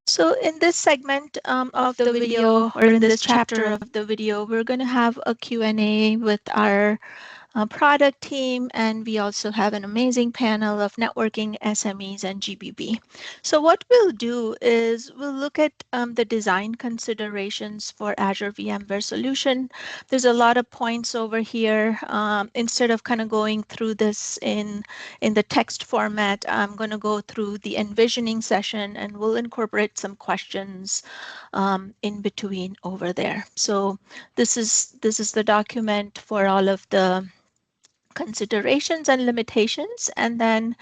So in this segment of the video, or in this chapter of the video, we're going to have a Q&A with our product team, and we also have an amazing panel of networking SMEs and GBB. So what we'll do is we'll look at the design considerations for Azure VMware solution. There's a lot of points over here. Instead of kind of going through this in the text format, I'm going to go through the envisioning session, and we'll incorporate some questions in between over there. So this is the document for all of the considerations and limitations, and then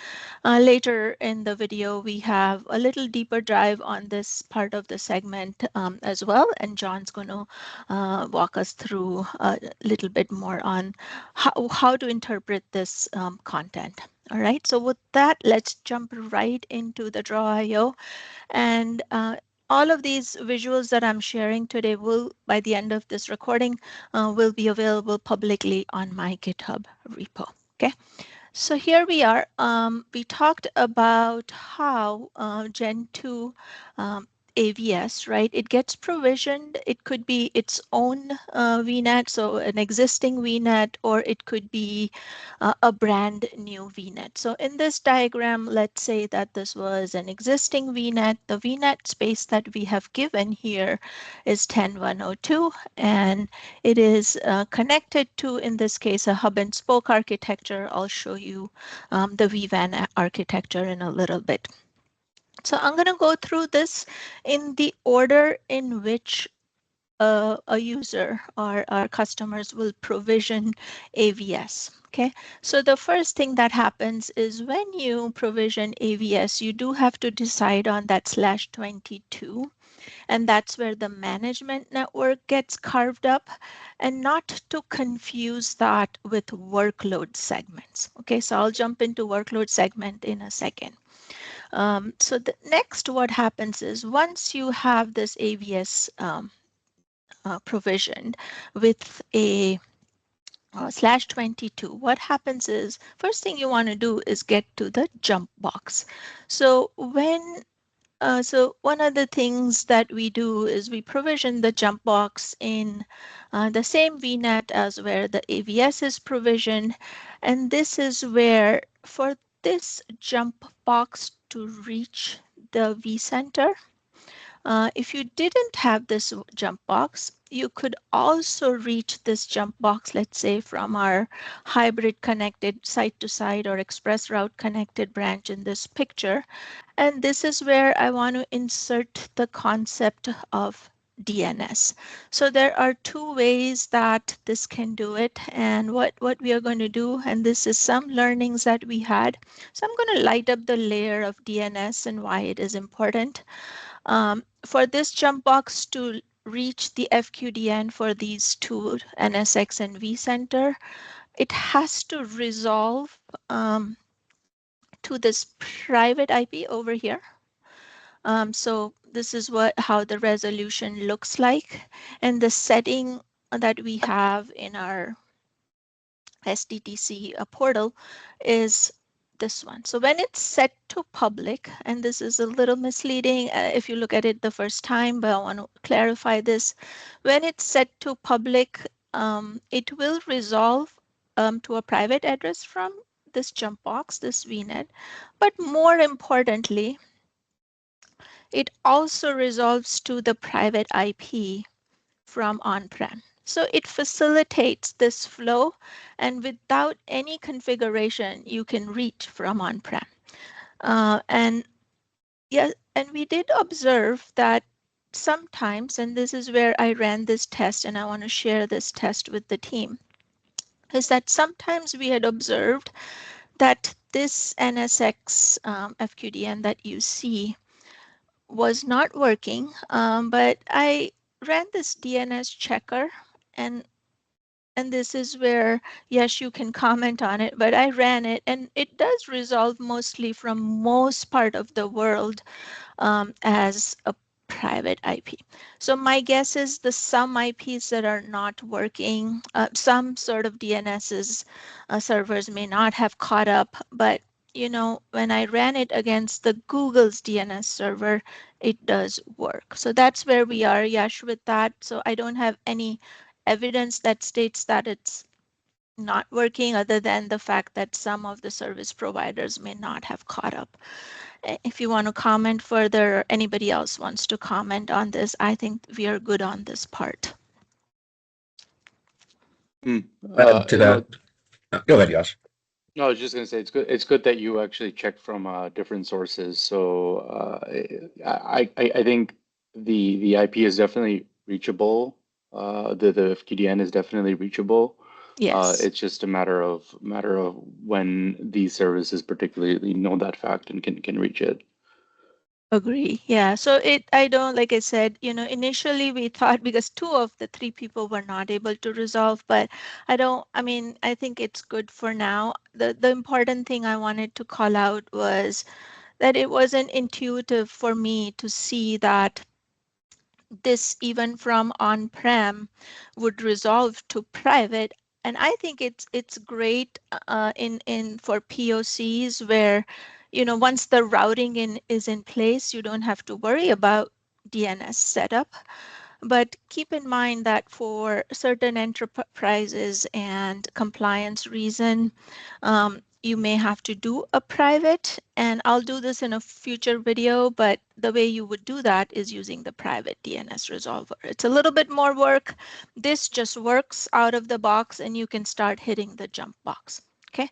later in the video we have a little deeper dive on this part of the segment as well, and John's going to walk us through a little bit more on how to interpret this content. All right, so with that, let's jump right into the Draw.io, and all of these visuals that I'm sharing today will, by the end of this recording, will be available publicly on my GitHub repo. Okay, so here we are. We talked about how Gen2 AVS, right? It gets provisioned. It could be its own VNet, so an existing VNet, or it could be a brand new VNet. So in this diagram, let's say that this was an existing VNet. The VNet space that we have given here is 10.102, and it is connected to, in this case, a hub and spoke architecture. I'll show you the vWAN architecture in a little bit. So I'm going to go through this in the order in which a user or our customers will provision AVS. Okay, so the first thing that happens is when you provision AVS, you do have to decide on that /22. And that's where the management network gets carved up, and not to confuse that with workload segments. Okay, so I'll jump into workload segment in a second. So the next, what happens is once you have this AVS provisioned with a /22, what happens is first thing you want to do is get to the jump box. So so one of the things that we do is we provision the jump box in the same VNet as where the AVS is provisioned. And this is where for this jump box to reach the vCenter, if you didn't have this jump box, you could also reach this jump box, let's say from our hybrid connected site to site or express route connected branch in this picture. And this is where I want to insert the concept of DNS. So there are two ways that this can do it, and what we are going to do, and this is some learnings that we had. So I'm going to light up the layer of DNS and why it is important. For this jump box to reach the FQDN for these two, NSX and vCenter, it has to resolve to this private IP over here. So this is how the resolution looks like, and the setting that we have in our SDDC portal is this one. So when it's set to public, and this is a little misleading if you look at it the first time, but I want to clarify this. When it's set to public, it will resolve to a private address from this jump box, this VNet. But more importantly, it also resolves to the private IP from on-prem. So it facilitates this flow, and without any configuration, you can reach from on-prem. And we did observe that sometimes, and this is where I ran this test, and I want to share this test with the team, is that sometimes we had observed that this NSX FQDN that you see was not working, but I ran this DNS checker, and this is where, yes, you can comment on it, but I ran it, and it does resolve mostly from most part of the world as a private IP. So my guess is the some IPs that are not working, some sort of DNS's servers may not have caught up, but you know, when I ran it against the Google's DNS server, it does work. So that's where we are, Yash, with that. So I don't have any evidence that states that it's not working other than the fact that some of the service providers may not have caught up. If you want to comment further, or anybody else wants to comment on this, I think we are good on this part. To that, go ahead, Yash. No, I was just going to say it's good that you actually check from different sources. So I think the IP is definitely reachable. The FQDN is definitely reachable. Yes. It's just a matter of when these services particularly know that fact and can reach it. Agree. Yeah. So I don't, like I said, you know, initially we thought because 2 of the 3 people were not able to resolve, but I mean, I think it's good for now. The important thing I wanted to call out was that it wasn't intuitive for me to see that this even from on-prem would resolve to private. And I think it's great in for POCs where, you know, once the routing is in place, you don't have to worry about DNS setup. But keep in mind that for certain enterprises and compliance reason, you may have to do a private, and I'll do this in a future video, but the way you would do that is using the private DNS resolver. It's a little bit more work. This just works out of the box and you can start hitting the jump box. Okay.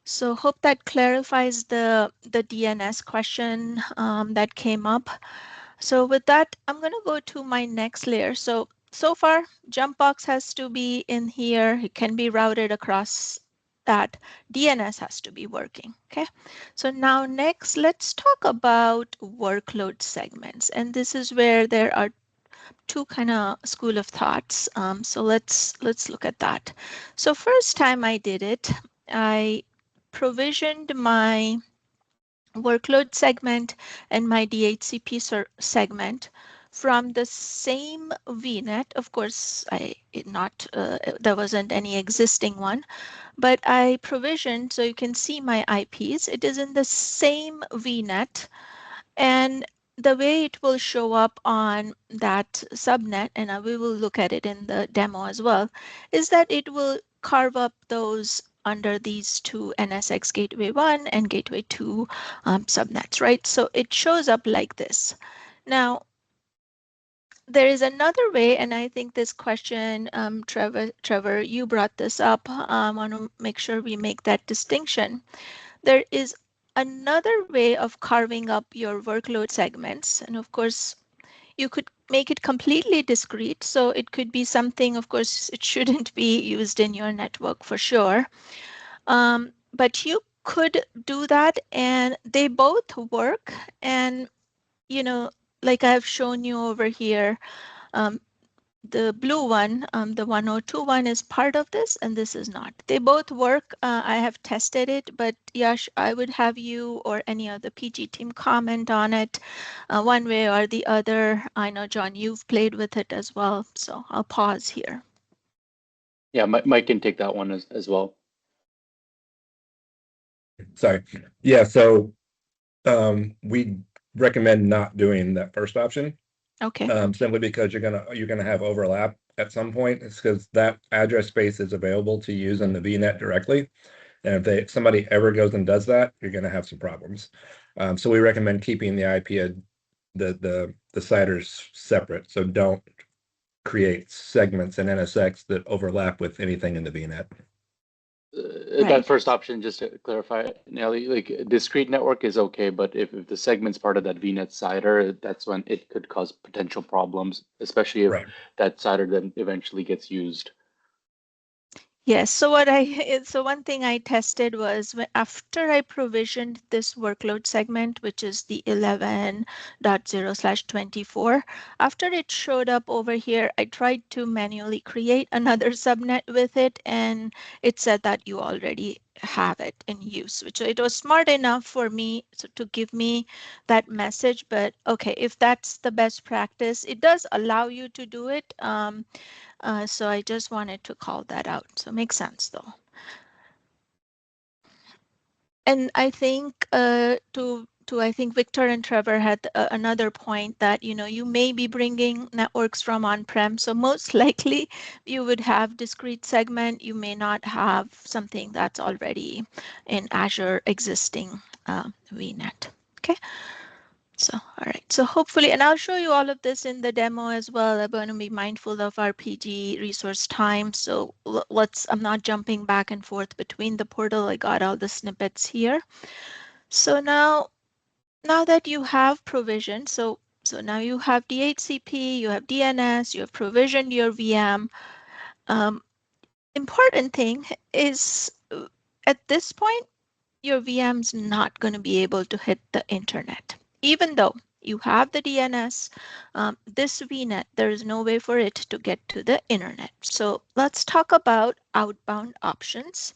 So hope that clarifies the DNS question that came up. So with that, I'm going to go to my next layer. So far, jump box has to be in here. It can be routed across that DNS has to be working. Okay, so now next let's talk about workload segments, and this is where there are two kind of school of thoughts. So let's look at that. So first time I did it, I provisioned my workload segment and my DHCP segment from the same VNet. Of course, there wasn't any existing one, but I provisioned, so you can see my IPs. It is in the same VNet, and the way it will show up on that subnet, and we will look at it in the demo as well, is that it will carve up those under these two NSX Gateway 1 and Gateway 2 subnets, right? So it shows up like this. Now, there is another way, and I think this question, Trevor, you brought this up. I want to make sure we make that distinction. There is another way of carving up your workload segments, and of course, you could make it completely discrete. So it could be something, of course, it shouldn't be used in your network for sure. But you could do that, and they both work. And, you know, like I've shown you over here, the blue one, the 102 one is part of this, and this is not. They both work. I have tested it, but Yash, I would have you or any of the PG team comment on it one way or the other. I know, John, you've played with it as well, so I'll pause here. Yeah, Mike can take that one as well. Sorry. Yeah, so we recommend not doing that first option. Okay. Simply because you're gonna have overlap at some point. It's because that address space is available to use in the VNet directly. And if somebody ever goes and does that, you're gonna have some problems. So we recommend keeping the IP the CIDRs separate. So don't create segments in NSX that overlap with anything in the VNet. Right. That first option, just to clarify, Nelly, like discrete network is okay, but if the segment's part of that VNet CIDR, that's when it could cause potential problems, especially if Right. that CIDR then eventually gets used. Yes, so one thing I tested was after I provisioned this workload segment, which is the 11.0/24, after it showed up over here, I tried to manually create another subnet with it, and it said that you already have it in use, which it was smart enough for me to give me that message. But okay, if that's the best practice, it does allow you to do it. So I just wanted to call that out. So it makes sense though. And I think I think Victor and Trevor had another point that, you know, you may be bringing networks from on-prem. So most likely you would have discrete segment. You may not have something that's already in Azure existing VNet. Okay. So, all right, so hopefully, and I'll show you all of this in the demo as well. I'm going to be mindful of our PG resource time. So I'm not jumping back and forth between the portal. I got all the snippets here. So now that you have provision, so now you have DHCP, you have DNS, you have provisioned your VM. Important thing is at this point, your VM's not going to be able to hit the internet. Even though you have the DNS, this VNet, there is no way for it to get to the internet. So let's talk about outbound options.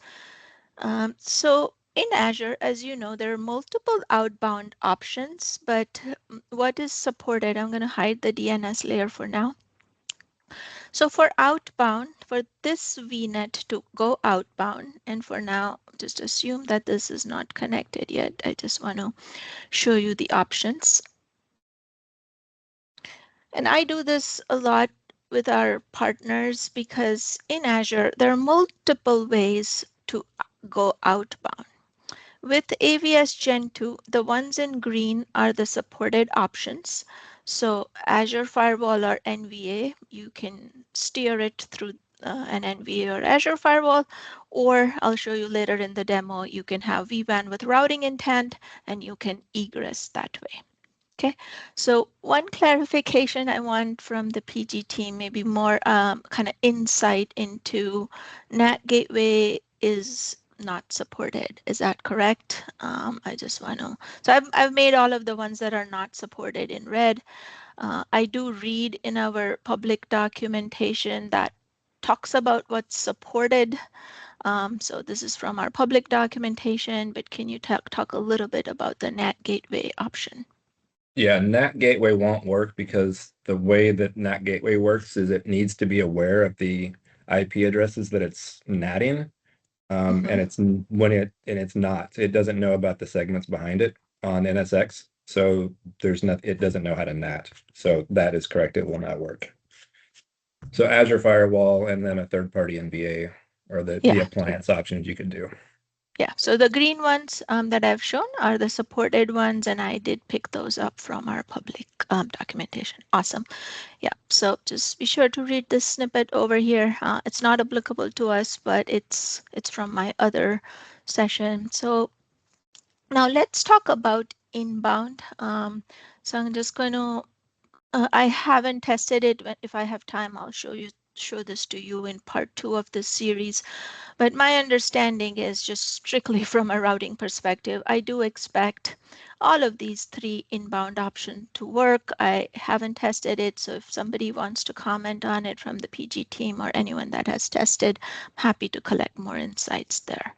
So in Azure, as you know, there are multiple outbound options, but what is supported, I'm going to hide the DNS layer for now. So for outbound, for this VNet to go outbound, and for now, just assume that this is not connected yet. I just want to show you the options. And I do this a lot with our partners because in Azure, there are multiple ways to go outbound. With AVS Gen2, the ones in green are the supported options. So Azure Firewall or NVA, you can steer it through an NVA or Azure Firewall, or I'll show you later in the demo, you can have vWAN with routing intent and you can egress that way. Okay, so one clarification I want from the PG team, maybe more kind of insight into NAT gateway is not supported. Is that correct? I just want to, so I've made all of the ones that are not supported in red. I do read in our public documentation that talks about what's supported. So this is from our public documentation, but can you talk a little bit about the NAT gateway option? Yeah, NAT gateway won't work because the way that NAT gateway works is it needs to be aware of the IP addresses that it's NATing. And it's not. It doesn't know about the segments behind it on NSX. So it doesn't know how to NAT. So that is correct. It will not work. So Azure Firewall and then a third-party NVA are the appliance options you could do. Yeah, so the green ones that I've shown are the supported ones, and I did pick those up from our public documentation. Awesome. Yeah, so just be sure to read this snippet over here. It's not applicable to us, but it's from my other session. So now let's talk about inbound. So I'm just going to, I haven't tested it. If I have time, I'll show this to you in part 2 of this series. But my understanding is just strictly from a routing perspective, I do expect all of these 3 inbound options to work. I haven't tested it, so if somebody wants to comment on it from the PG team or anyone that has tested, I'm happy to collect more insights there.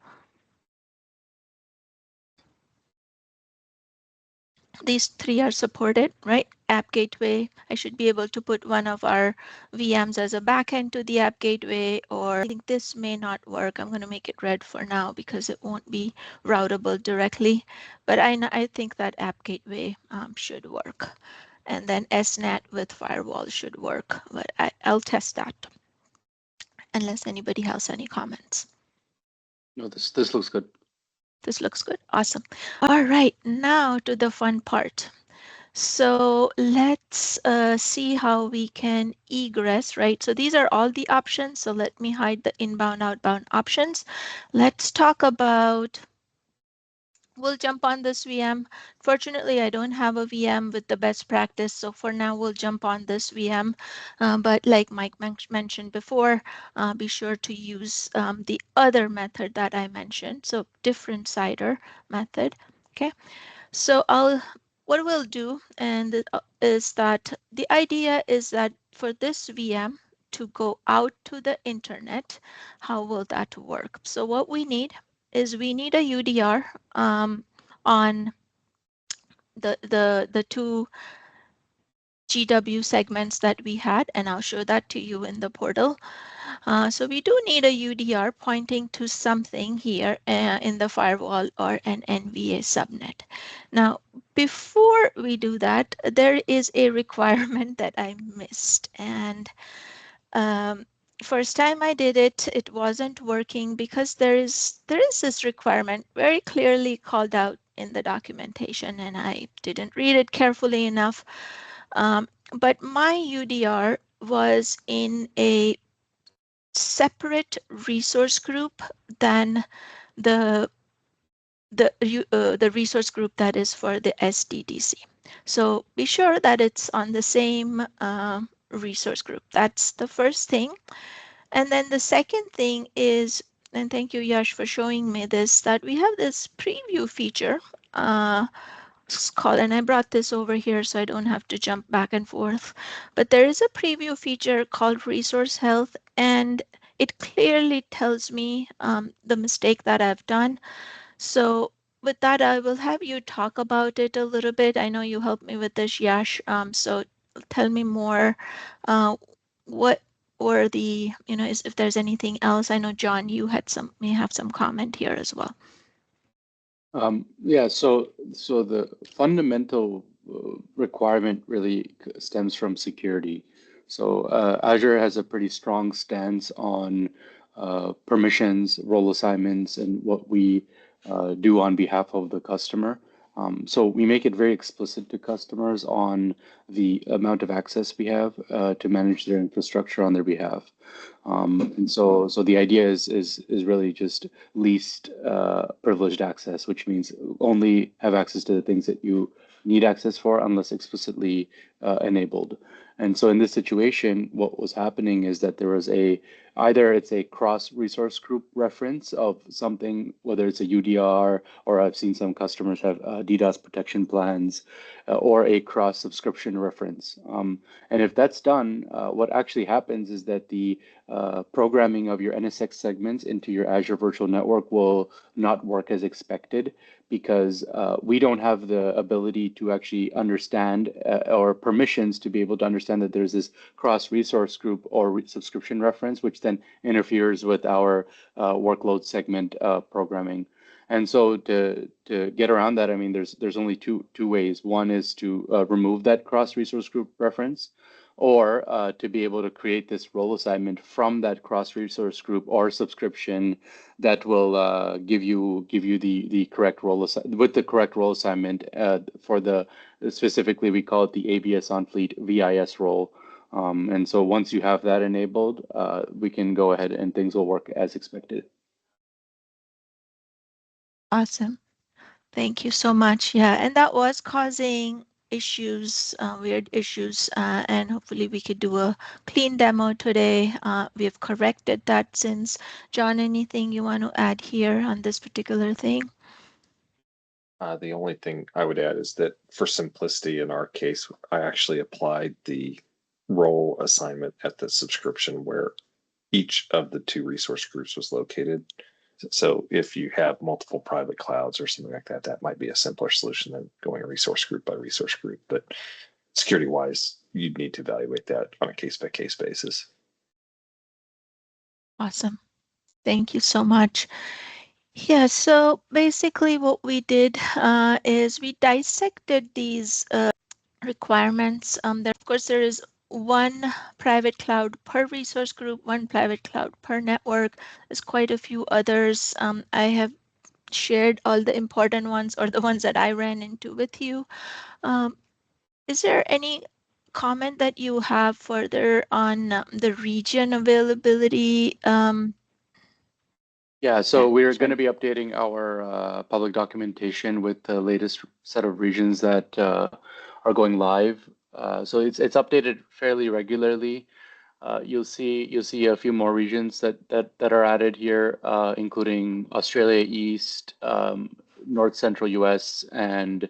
These 3 are supported, right? App gateway. I should be able to put one of our VMs as a backend to the app gateway, or I think this may not work. I'm going to make it red for now because it won't be routable directly. But I think that app gateway should work. And then SNAT with firewall should work, but I'll test that unless anybody has any comments. No, this looks good. This looks good. Awesome. All right, now to the fun part. So let's see how we can egress, right? So these are all the options. So let me hide the inbound, outbound options. Let's talk about, we'll jump on this VM. Fortunately, I don't have a VM with the best practice. So for now, we'll jump on this VM. But like Mike mentioned before, be sure to use the other method that I mentioned. So different CIDR method, okay? So what we'll do is that the idea is that for this VM to go out to the internet, how will that work? So what we need is we need a UDR on the 2 GW segments that we had, and I'll show that to you in the portal. So we do need a UDR pointing to something here in the firewall or an NVA subnet. Now, before we do that, there is a requirement that I missed. And first time I did it, it wasn't working because there is this requirement very clearly called out in the documentation, and I didn't read it carefully enough. But my UDR was in a separate resource group than the resource group that is for the SDDC. So be sure that it's on the same resource group. That's the first thing. And then the second thing is, and thank you, Yash, for showing me this, that we have this preview feature called, and I brought this over here so I don't have to jump back and forth, but there is a preview feature called resource health, and it clearly tells me the mistake that I've done. So with that, I will have you talk about it a little bit. I know you helped me with this, Yash. So tell me more. What or the, if there's anything else. I know John, you may have some comment here as well. Yeah, so the fundamental requirement really stems from security. So Azure has a pretty strong stance on permissions, role assignments, and what we do on behalf of the customer. So we make it very explicit to customers on the amount of access we have to manage their infrastructure on their behalf. And so the idea is really just least privileged access, which means only have access to the things that you need access for unless explicitly enabled. And so in this situation, what was happening is that there was either it's a cross resource group reference of something, whether it's a UDR, or I've seen some customers have DDoS protection plans, or a cross subscription reference. And if that's done, what actually happens is that the programming of your NSX segments into your Azure Virtual Network will not work as expected, because we don't have the ability to actually understand or permissions to be able to understand that there's this cross resource group or subscription reference, which then interferes with our workload segment programming. And so to get around that, I mean, there's only two ways. One is to remove that cross resource group reference, or to be able to create this role assignment from that cross resource group or subscription that will give you the correct role with the correct role assignment for the, specifically we call it the AVS on fleet VIS role. And so once you have that enabled, we can go ahead and things will work as expected. Awesome. Thank you so much. Yeah, and that was causing issues, weird issues, and hopefully we could do a clean demo today. We have corrected that since. John, anything you want to add here on this particular thing? The only thing I would add is that for simplicity in our case, I actually applied the role assignment at the subscription where each of the two resource groups was located. So if you have multiple private clouds or something like that, that might be a simpler solution than going resource group by resource group. But security wise, you'd need to evaluate that on a case by case basis. Awesome. Thank you so much. Yeah, so basically what we did is we dissected these requirements. Of course, there is one private cloud per resource group, one private cloud per network. There's quite a few others. I have shared all the important ones or the ones that I ran into with you. Is there any comment that you have further on the region availability? Yeah, so we're going to be updating our public documentation with the latest set of regions that are going live. So it's updated fairly regularly. You'll see a few more regions that are added here, including Australia East, North Central US, and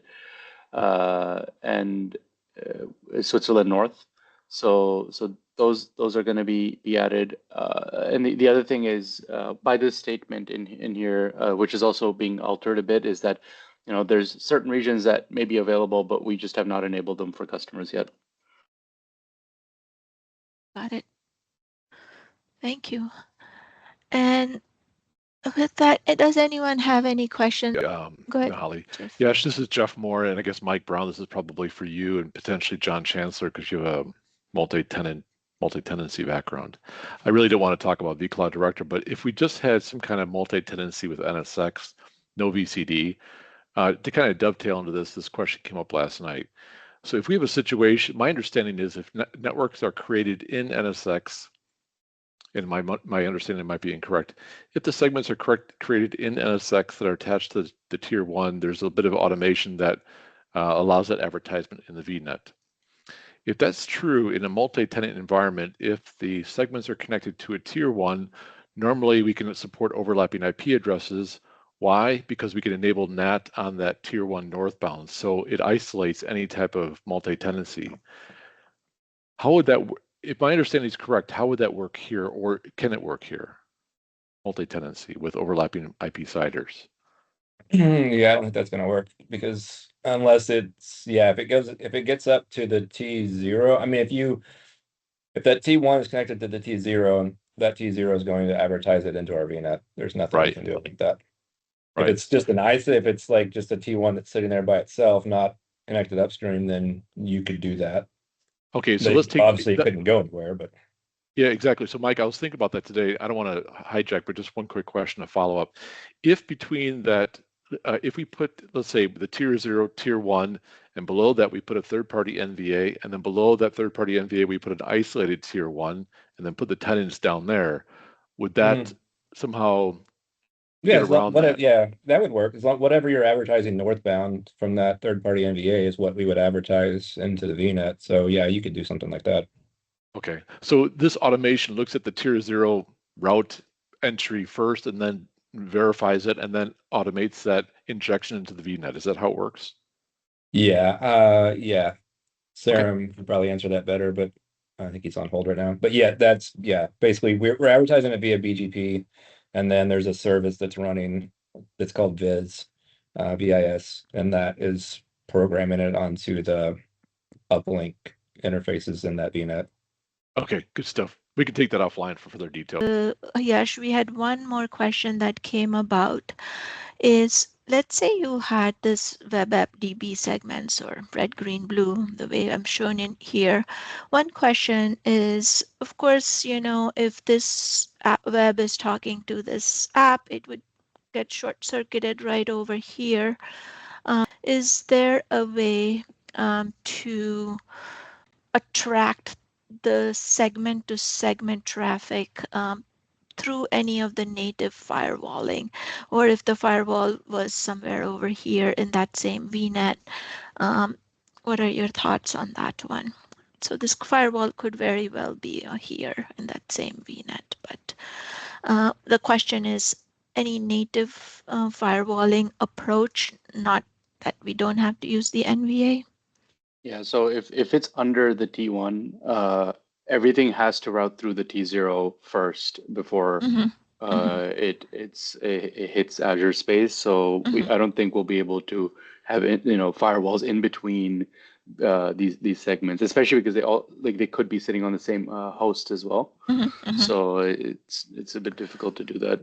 Switzerland North. So those are going to be added. And the other thing is, by this statement in here, which is also being altered a bit, is that there's certain regions that may be available, but we just have not enabled them for customers yet. Got it. Thank you. And with that, does anyone have any questions? Go ahead, Holly. Jeff. Yash, this is Jeff Moore, and I guess Mike Brown, this is probably for you and potentially John Chancellor, because you have a multi-tenancy background. I really don't want to talk about vCloud Director, but if we just had some kind of multi-tenancy with NSX, no VCD, to kind of dovetail into this question came up last night. So if we have a situation, my understanding is if networks are created in NSX, and my understanding might be incorrect, if the segments are created in NSX that are attached to the tier 1, there's a bit of automation that allows that advertisement in the VNet. If that's true in a multi-tenant environment, if the segments are connected to a tier 1, normally we can support overlapping IP addresses. Why? Because we can enable NAT on that tier 1 northbound, so it isolates any type of multi-tenancy. How would that work? If my understanding is correct, how would that work here, or can it work here? Multi-tenancy with overlapping IP CIDRs. Yeah, I don't think that's going to work, because unless it's, if it gets up to the T0, I mean, if that T1 is connected to the T0, and that T0 is going to advertise it into our VNet, there's nothing we can do with that. If it's just an ISA, if it's like just a T1 that's sitting there by itself, not connected upstream, then you could do that. Okay, so let's take, obviously it couldn't go anywhere, but yeah, exactly. So Mike, I was thinking about that today. I don't want to hijack, but just one quick question to follow up. If between that, if we put, let's say, the tier 0, tier 1, and below that we put a third-party NVA, and then below that third-party NVA we put an isolated tier 1, and then put the tenants down there, would that somehow Yeah, get around that. yeah, that would work. As long whatever you're advertising northbound from that third-party NVA is what we would advertise into the VNet. So yeah, you could do something like that. Okay, so this automation looks at the tier 0 route entry first and then verifies it and then automates that injection into the VNet. Is that how it works? Yeah, yeah. Sarum could probably answer that better, but I think he's on hold right now. But yeah, basically we're advertising it via BGP, and then there's a service that's running that's called VIS, and that is programming it onto the uplink interfaces in that VNet. Okay, good stuff. We can take that offline for further detail. Yash, we had one more question that came about is, let's say you had this web app DB segments or red, green, blue, the way I'm shown in here. One question is, of course, you know, if this web is talking to this app, it would get short-circuited right over here. Is there a way to attract the segment to segment traffic through any of the native firewalling, or if the firewall was somewhere over here in that same VNet? What are your thoughts on that one? So this firewall could very well be here in that same VNet, but the question is, any native firewalling approach, not that we don't have to use the NVA? Yeah, so if it's under the T1, everything has to route through the T0 first before it hits Azure space. So I don't think we'll be able to have firewalls in between these segments, especially because they could be sitting on the same host as well. So it's a bit difficult to do that.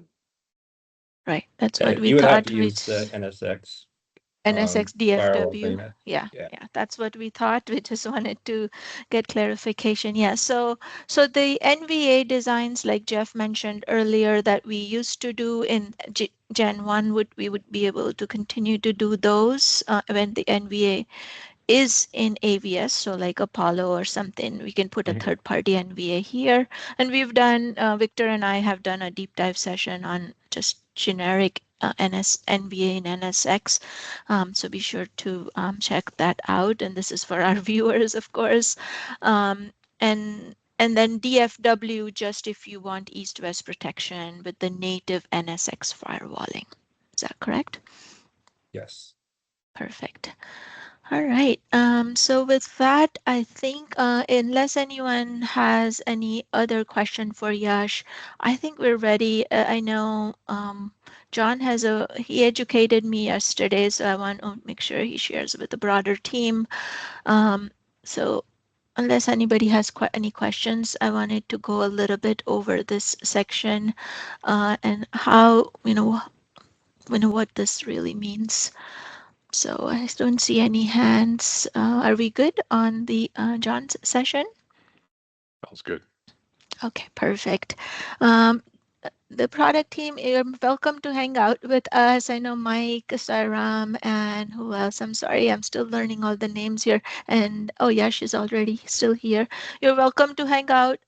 Right, that's what we you would thought. have to use the NSX. NSX firewall DFW. VNet. Yeah, that's what we thought. We just wanted to get clarification. Yeah, so the NVA designs, like Jeff mentioned earlier, that we used to do in Gen 1, we would be able to continue to do those when the NVA is in AVS, so like Apollo or something, we can put a third-party NVA here. And we've done, Victor and I have done a deep dive session on just generic NVA and NSX. So be sure to check that out. And this is for our viewers, of course. And then DFW, just if you want east-west protection with the native NSX firewalling. Is that correct? Yes. Perfect. All right. So with that, I think unless anyone has any other question for Yash, I think we're ready. I know John he educated me yesterday, so I want to make sure he shares with the broader team. So unless anybody has any questions, I wanted to go a little bit over this section and how, what this really means. So I don't see any hands. Are we good on the John's session? Sounds good. Okay, perfect. The product team, you're welcome to hang out with us. I know Mike, Saram, and who else? I'm sorry, I'm still learning all the names here. And oh, Yash is already still here. You're welcome to hang out.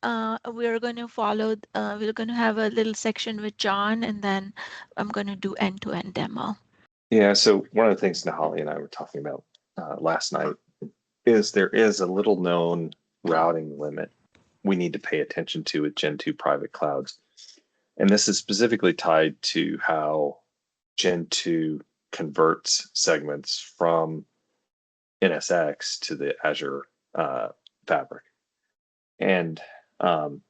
We're going to follow, we're going to have a little section with John, and then I'm going to do end-to-end demo. Yeah, so one of the things Nahali and I were talking about last night is there is a little known routing limit we need to pay attention to with Gen 2 private clouds. And this is specifically tied to how Gen 2 converts segments from NSX to the Azure fabric. And I'm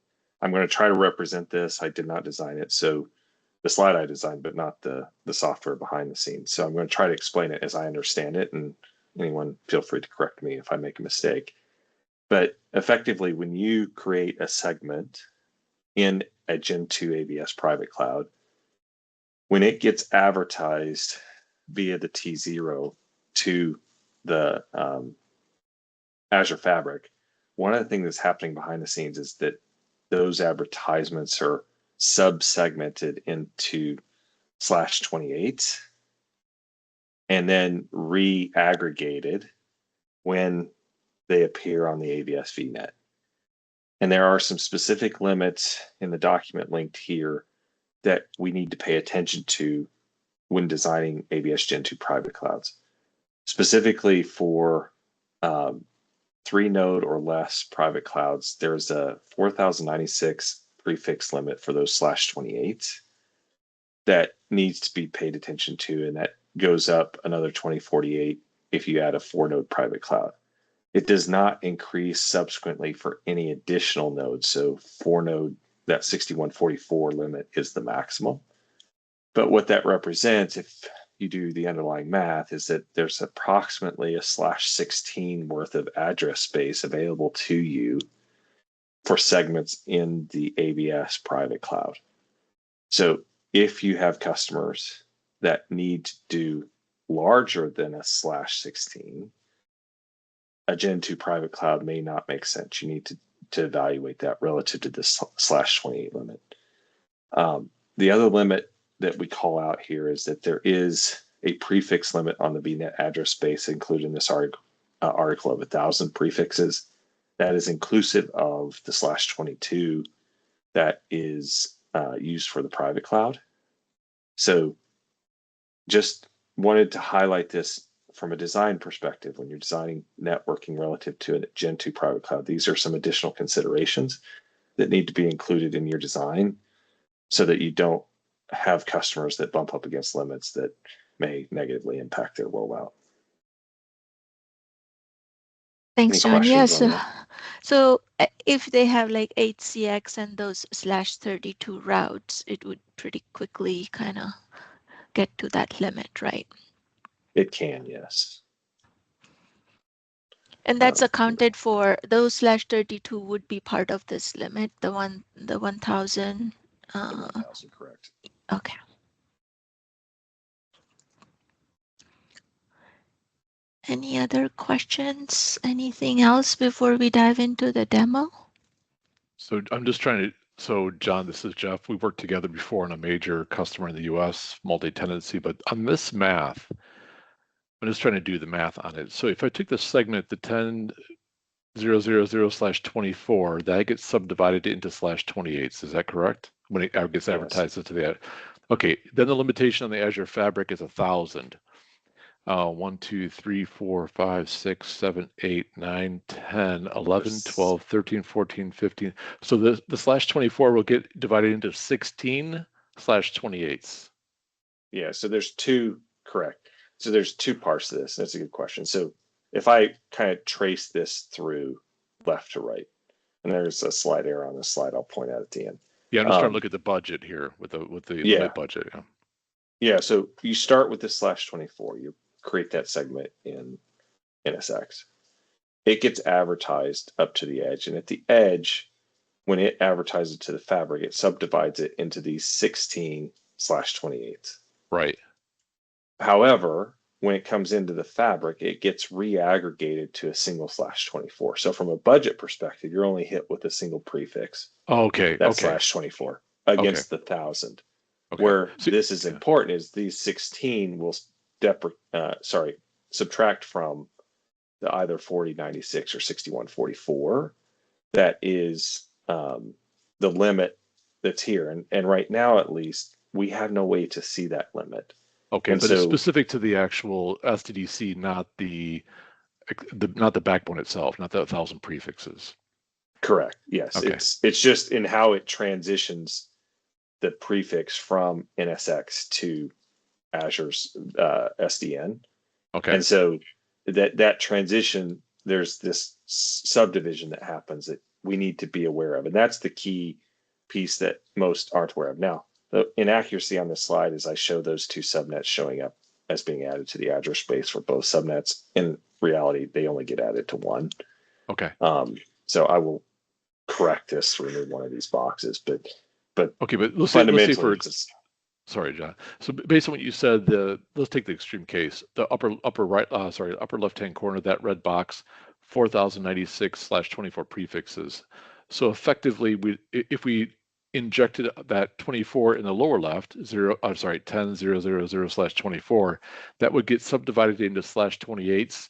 going to try to represent this. I did not design it. So the slide I designed, but not the software behind the scenes. So I'm going to try to explain it as I understand it, and anyone feel free to correct me if I make a mistake. But effectively, when you create a segment in a Gen 2 AVS private cloud, when it gets advertised via the T0 to the Azure Fabric, one of the things that's happening behind the scenes is that those advertisements are sub-segmented into /28 and then re-aggregated when they appear on the AVS VNet. And there are some specific limits in the document linked here that we need to pay attention to when designing AVS Gen2 private clouds. Specifically for 3-node or less private clouds, there's a 4096 prefix limit for those /28s that needs to be paid attention to, and that goes up another 2048 if you add a 4-node private cloud. It does not increase subsequently for any additional nodes. So 4-node, that 6144 limit is the maximum. But what that represents, if you do the underlying math, is that there's approximately a /16 worth of address space available to you for segments in the AVS private cloud. So if you have customers that need to do larger than a /16, a Gen2 private cloud may not make sense. You need to evaluate that relative to this /28 limit. The other limit that we call out here is that there is a prefix limit on the VNet address space included in this article of 1,000 prefixes. That is inclusive of the /22 that is used for the private cloud. So just wanted to highlight this from a design perspective. When you're designing networking relative to a Gen2 private cloud, these are some additional considerations that need to be included in your design so that you don't have customers that bump up against limits that may negatively impact their rollout. Thanks, Any John. Yes. questions on that? So if they have like 8CX and those /32 routes, it would pretty quickly kind of get to that limit, right? It can, yes. And that's accounted for. Those /32 would be part of this limit, the 1,000. The 1,000, correct. Okay. Any other questions? Anything else before we dive into the demo? So I'm just trying to, so John, this is Jeff. We worked together before on a major customer in the US, multi-tenancy, but on this math, I'm just trying to do the math on it. So if I took the segment, the 10,000/24, that gets subdivided into /28s, is that correct? When it gets advertised into the, okay, then the limitation on the Azure Fabric is 1,000. 1, 2, 3, 4, 5, 6, 7, 8, 9, 10, 11, 12, 13, 14, 15. So the /24 will get divided into 16 /28s. Yeah, so there's two, correct. So there's two parts to this. That's a good question. So if I kind of trace this through left to right, and there's a slight error on this slide I'll point out at the end. Yeah, I'm just trying to look at the budget here with the limit budget. Yeah. Yeah, so you start with this /24. You create that segment in NSX. It gets advertised up to the edge, and at the edge, when it advertises to the fabric, it subdivides it into these 16 /28s. Right. However, when it comes into the fabric, it gets reaggregated to a single /24. So from a budget perspective, you're only hit with a single prefix. Oh, okay. That /24 against the 1,000. Okay. Where this is important is these 16 will subtract from the either 4096 or 6144. That is the limit that's here. And right now, at least, we have no way to see that limit. Okay, and but so, it's specific to the actual SDDC, not the backbone itself, not the 1,000 prefixes. Correct. Yes. Okay. It's just in how it transitions the prefix from NSX to Azure's SDN. Okay. And so that transition, there's this subdivision that happens that we need to be aware of. And that's the key piece that most aren't aware of. Now, the inaccuracy on this slide is I show those two subnets showing up as being added to the address space for both subnets. In reality, they only get added to one. Okay. So I will correct this to remove one of these boxes, but okay, but let's fundamentally, say for sorry, John. So based on what you said, let's take the extreme case. The upper left-hand corner, that red box, 4096 /24 prefixes. So effectively, if we injected that 24 in the lower left, 10,000/24, that would get subdivided into /28s.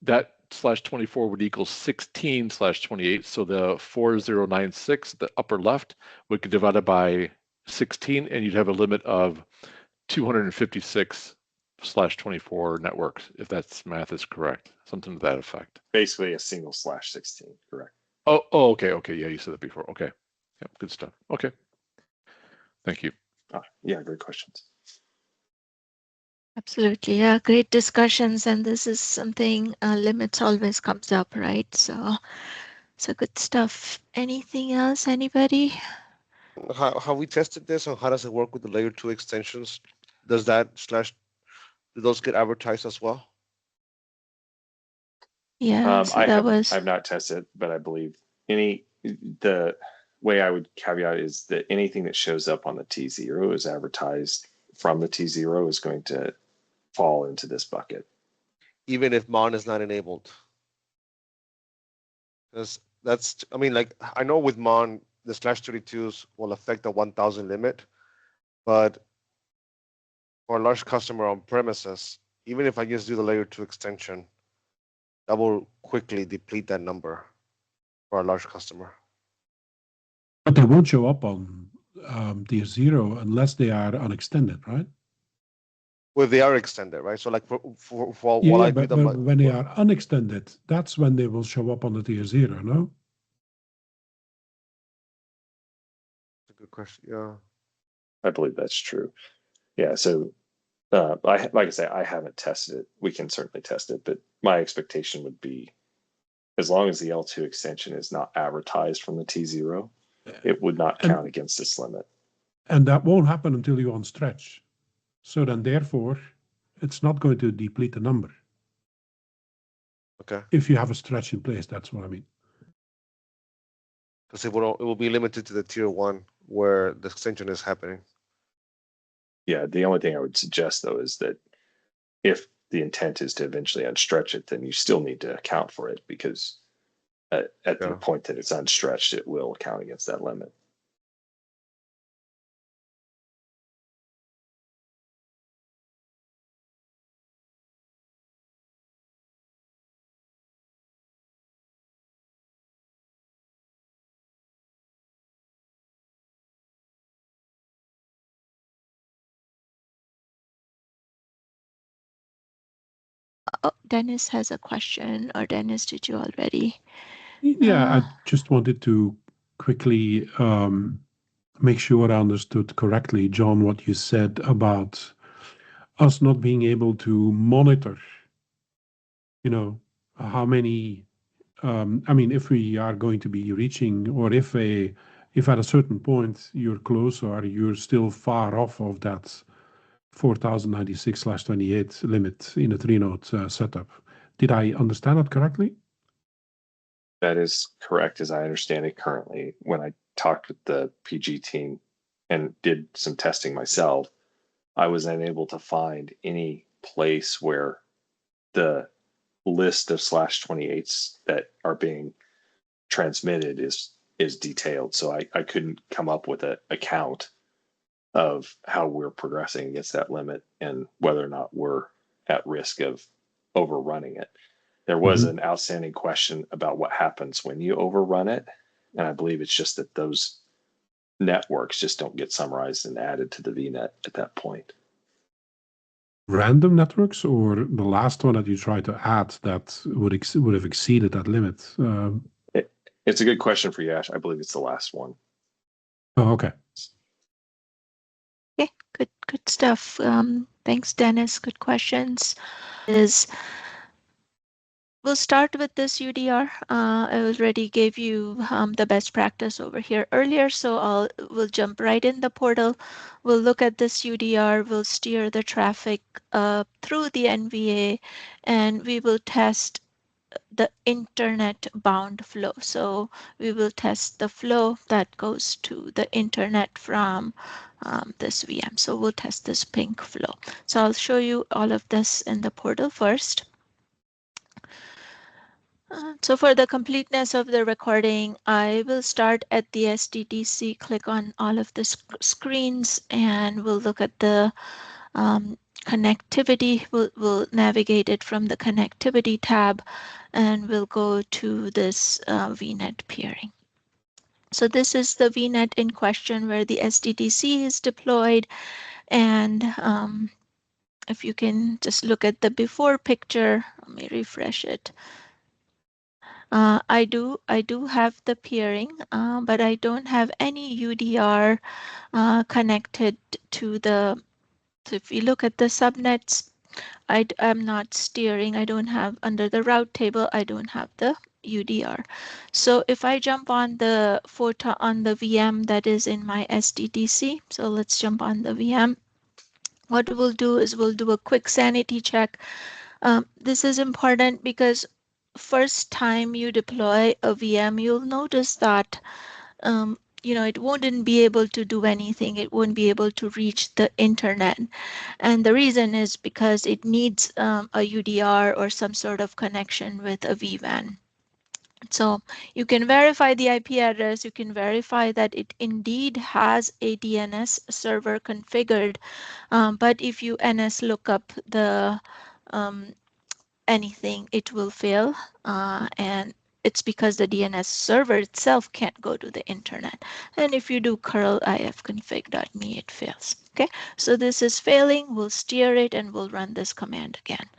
That /24 would equal 16 /28. So the 4096, the upper left, would get divided by 16, and you'd have a limit of 256/24 networks, if that's math is correct, something to that effect. Basically a single /16, correct? Oh, okay. Yeah, you said that before. Okay. Yeah, good stuff. Okay. Thank you. Yeah, great questions. Absolutely. Yeah, great discussions. And this is something limits always comes up, right? So good stuff. Anything else, anybody? How we tested this, and how does it work with the layer 2 extensions? Does that do those get advertised as well? Yeah, so I've not tested, but I believe the way I would caveat is that anything that shows up on the T0 is advertised from the T0 is going to fall into this bucket. Even if MON is not enabled? That's, I mean, like, I know with MON, the /32s will affect the 1,000 limit, but for a large customer on premises, even if I just do the layer 2 extension, that will quickly deplete that number for a large customer. But they won't show up on tier 0 unless they are unextended, right? Well, they are extended, right? So like for Yeah, while I but do them, when they are unextended, that's when they will show up on the tier 0, no? That's a good question. Yeah, I believe that's true. Yeah, so like I say, I haven't tested it. We can certainly test it, but my expectation would be, as long as the L2 extension is not advertised from the T0, it would not count against this limit. And that won't happen until you unstretch. So then, therefore, it's not going to deplete the number. okay. If you have a stretch in place, that's what I mean. Because it will be limited to the tier 1 where the extension is happening. Yeah, the only thing I would suggest though is that if the intent is to eventually unstretch it, then you still need to account for it, because at the point that it's unstretched, it will count against that limit. Oh, Dennis has a question, or Dennis, did you already? Yeah, I just wanted to quickly make sure I understood correctly, John, what you said about us not being able to monitor, how many, I mean, if we are going to be reaching, or if at a certain point you're close or you're still far off of that 4096/28 limit in a 3-node setup. Did I understand that correctly? That is correct, as I understand it currently. When I talked with the PG team and did some testing myself, I was unable to find any place where the list of /28s that are being transmitted is detailed. So I couldn't come up with a count of how we're progressing against that limit and whether or not we're at risk of overrunning it. There was an outstanding question about what happens when you overrun it, and I believe it's just that those networks just don't get summarized and added to the VNet at that point. Random networks, or the last one that you tried to add that would have exceeded that limit? It's a good question for Yash. I believe it's the last one. Oh, okay. Okay, good stuff. Thanks, Dennis. Good questions. We'll start with this UDR. I already gave you the best practice over here earlier, so we'll jump right in the portal. We'll look at this UDR. We'll steer the traffic through the NVA, and we will test the internet bound flow. So we will test the flow that goes to the internet from this VM. So we'll test this pink flow. So I'll show you all of this in the portal first. So for the completeness of the recording, I will start at the SDDC, click on all of the screens, and we'll look at the connectivity. We'll navigate it from the connectivity tab, and we'll go to this VNet peering. So this is the VNet in question where the SDDC is deployed. And if you can just look at the before picture, let me refresh it. I do have the peering, but I don't have any UDR connected to the. So if you look at the subnets, I'm not steering. I don't have under the route table. I don't have the UDR. So if I jump on the photo on the VM that is in my SDDC, so let's jump on the VM. What we'll do is we'll do a quick sanity check. This is important because first time you deploy a VM, you'll notice that it wouldn't be able to do anything. It won't be able to reach the internet. And the reason is because it needs a UDR or some sort of connection with a vWAN. So you can verify the IP address. You can verify that it indeed has a DNS server configured. But if you NS look up the anything, it will fail. And it's because the DNS server itself can't go to the internet. And if you do curl ifconfig.me, it fails. Okay, so this is failing. We'll steer it and we'll run this command again.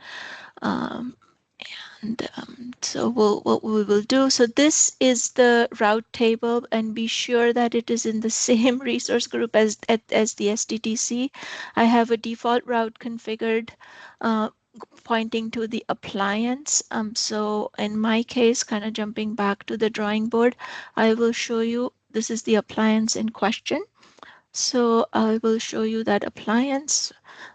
So what we will do, so this is the route table, and be sure that it is in the same resource group as the SDDC. I have a default route configured pointing to the appliance. So in my case, kind of jumping back to the drawing board, I will show you, this is the appliance in question. So I will show you that appliance.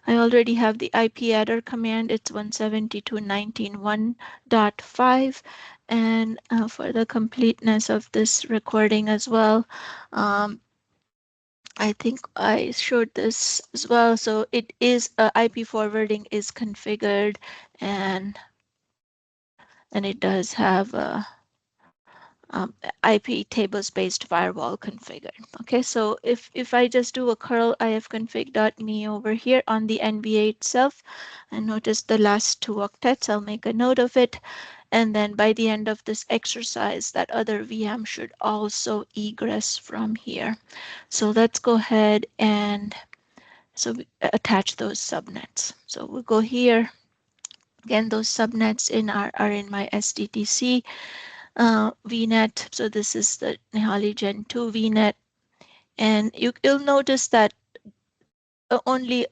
I already have the IP adder command. It's 172.19.1.5. And for the completeness of this recording as well, I think I showed this as well. So it is IP forwarding is configured, and it does have a IP tables-based firewall configured. Okay, so if I just do a curl ifconfig.me over here on the NVA itself, and notice the last 2 octets, I'll make a note of it. And then by the end of this exercise, that other VM should also egress from here. So let's go ahead and attach those subnets. So we'll go here. Again, those subnets are in my SDDC. VNet. So this is the Nehali Gen2 VNet. And you'll notice that only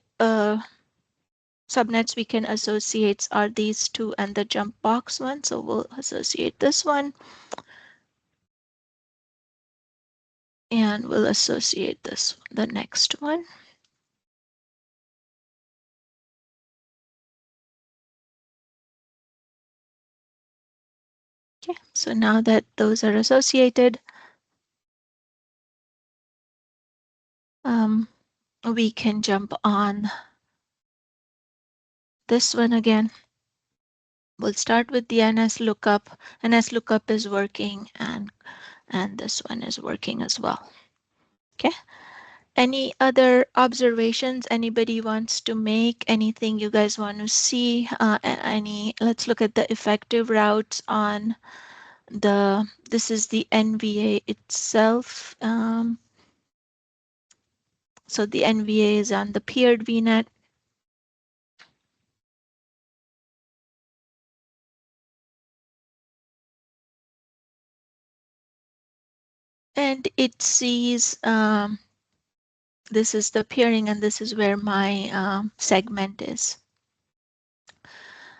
subnets we can associate are these two and the jump box one. So we'll associate this one. And we'll associate this, the next one. Okay, so now that those are associated, we can jump on this one again. We'll start with the NS lookup. NS lookup is working, and this one is working as well. Okay. Any other observations anybody wants to make? Anything you guys want to see? Let's look at the effective routes on this is the NVA itself. So the NVA is on the peered VNet. And it sees, this is the peering, and this is where my segment is.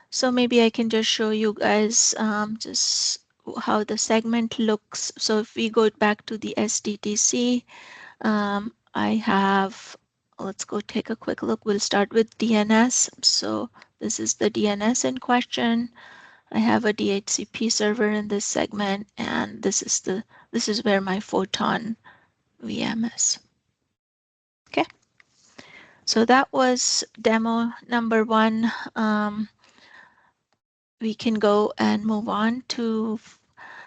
So maybe I can just show you guys just how the segment looks. So if we go back to the SDDC, I have, let's go take a quick look. We'll start with DNS. So this is the DNS in question. I have a DHCP server in this segment, and this is where my Photon VM is. Okay. So that was demo number 1. We can go and move on to,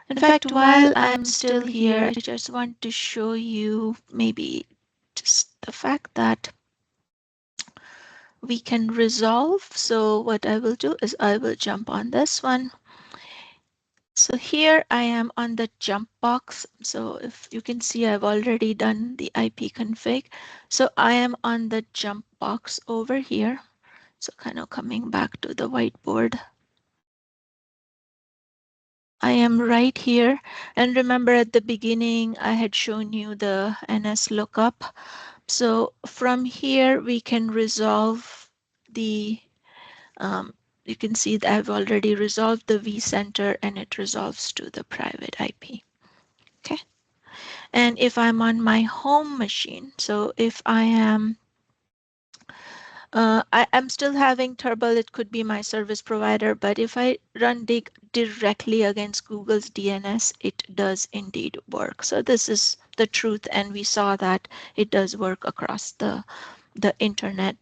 in fact, while I'm still here, I just want to show you maybe just the fact that we can resolve. So what I will do is I will jump on this one. So here I am on the jump box. So if you can see, I've already done the IP config. So I am on the jump box over here. So kind of coming back to the whiteboard. I am right here. And remember at the beginning, I had shown you the NS lookup. So from here, we can resolve the, you can see that I've already resolved the vCenter and it resolves to the private IP. Okay. And if I'm on my home machine, so if I am I'm still having trouble. It could be my service provider, but if I run dig directly against Google's DNS, it does indeed work. So this is the truth, and we saw that it does work across the internet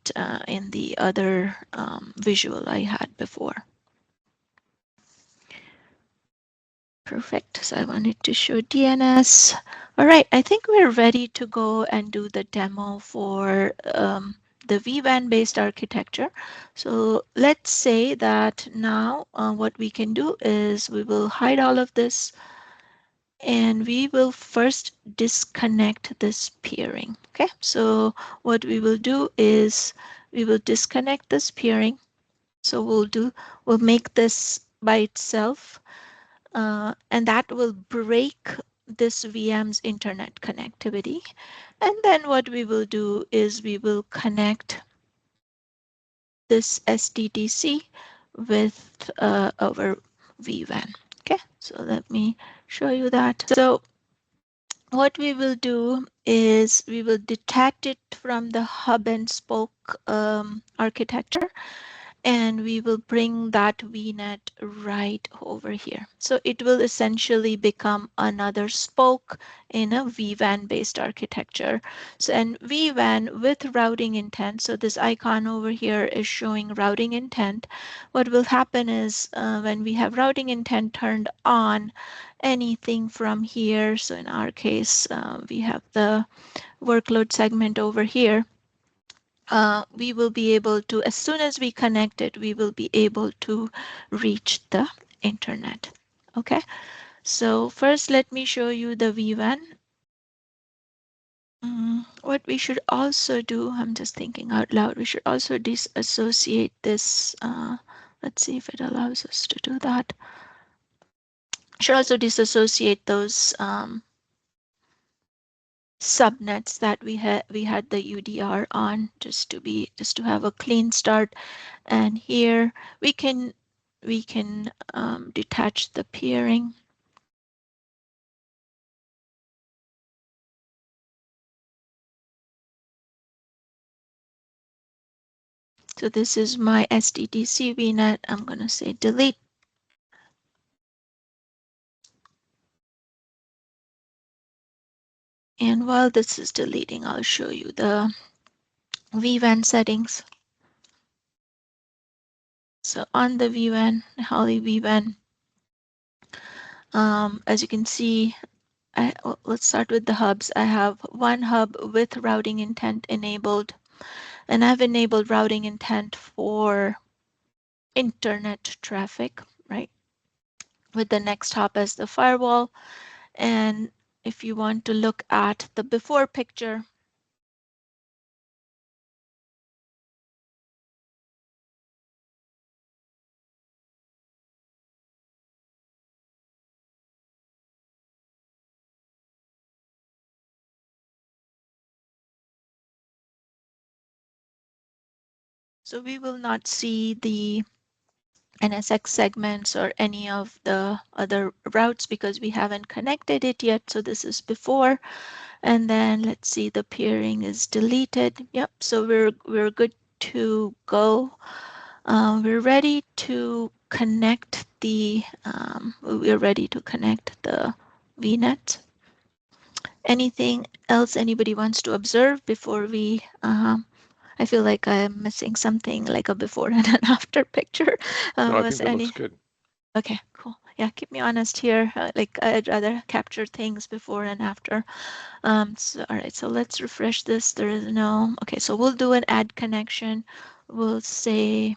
in the other visual I had before. Perfect. So I wanted to show DNS. All right, I think we're ready to go and do the demo for the vWAN based architecture. So let's say that now what we can do is we will hide all of this and we will first disconnect this peering. Okay, so what we will do is we will disconnect this peering. So we'll make this by itself. And that will break this VM's internet connectivity. And then what we will do is we will connect this SDDC with our vWAN. Okay, so let me show you that. So what we will do is we will detach it from the hub and spoke architecture, and we will bring that VNet right over here. So it will essentially become another spoke in a vWAN based architecture. So and vWAN with routing intent. So this icon over here is showing routing intent. What will happen is when we have routing intent turned on, anything from here, so in our case, we have the workload segment over here, we will be able to, as soon as we connect it, we will be able to reach the internet. Okay, so first let me show you the vWAN. What we should also do, I'm just thinking out loud, we should also disassociate this. Let's see if it allows us to do that. Should also disassociate those subnets that we had the UDR on, just to have a clean start. And here we can detach the peering. So this is my SDDC VNet. I'm going to say delete. And while this is deleting, I'll show you the vWAN settings. So on the vWAN, Holly vWAN, as you can see, let's start with the hubs. I have one hub with routing intent enabled, and I've enabled routing intent for internet traffic, right? With the next hop as the firewall. And if you want to look at the before picture, so we will not see the NSX segments or any of the other routes because we haven't connected it yet. So this is before. And then let's see, the peering is deleted. Yep, so we're good to go. We're ready to connect the VNet. Anything else anybody wants to observe before we? I feel like I'm missing something, like a before and an after picture. No, I think that looks good. Okay, cool. Yeah, keep me honest here. Like I'd rather capture things before and after. So all right, so let's refresh this. There is no. Okay, so we'll do an add connection. We'll say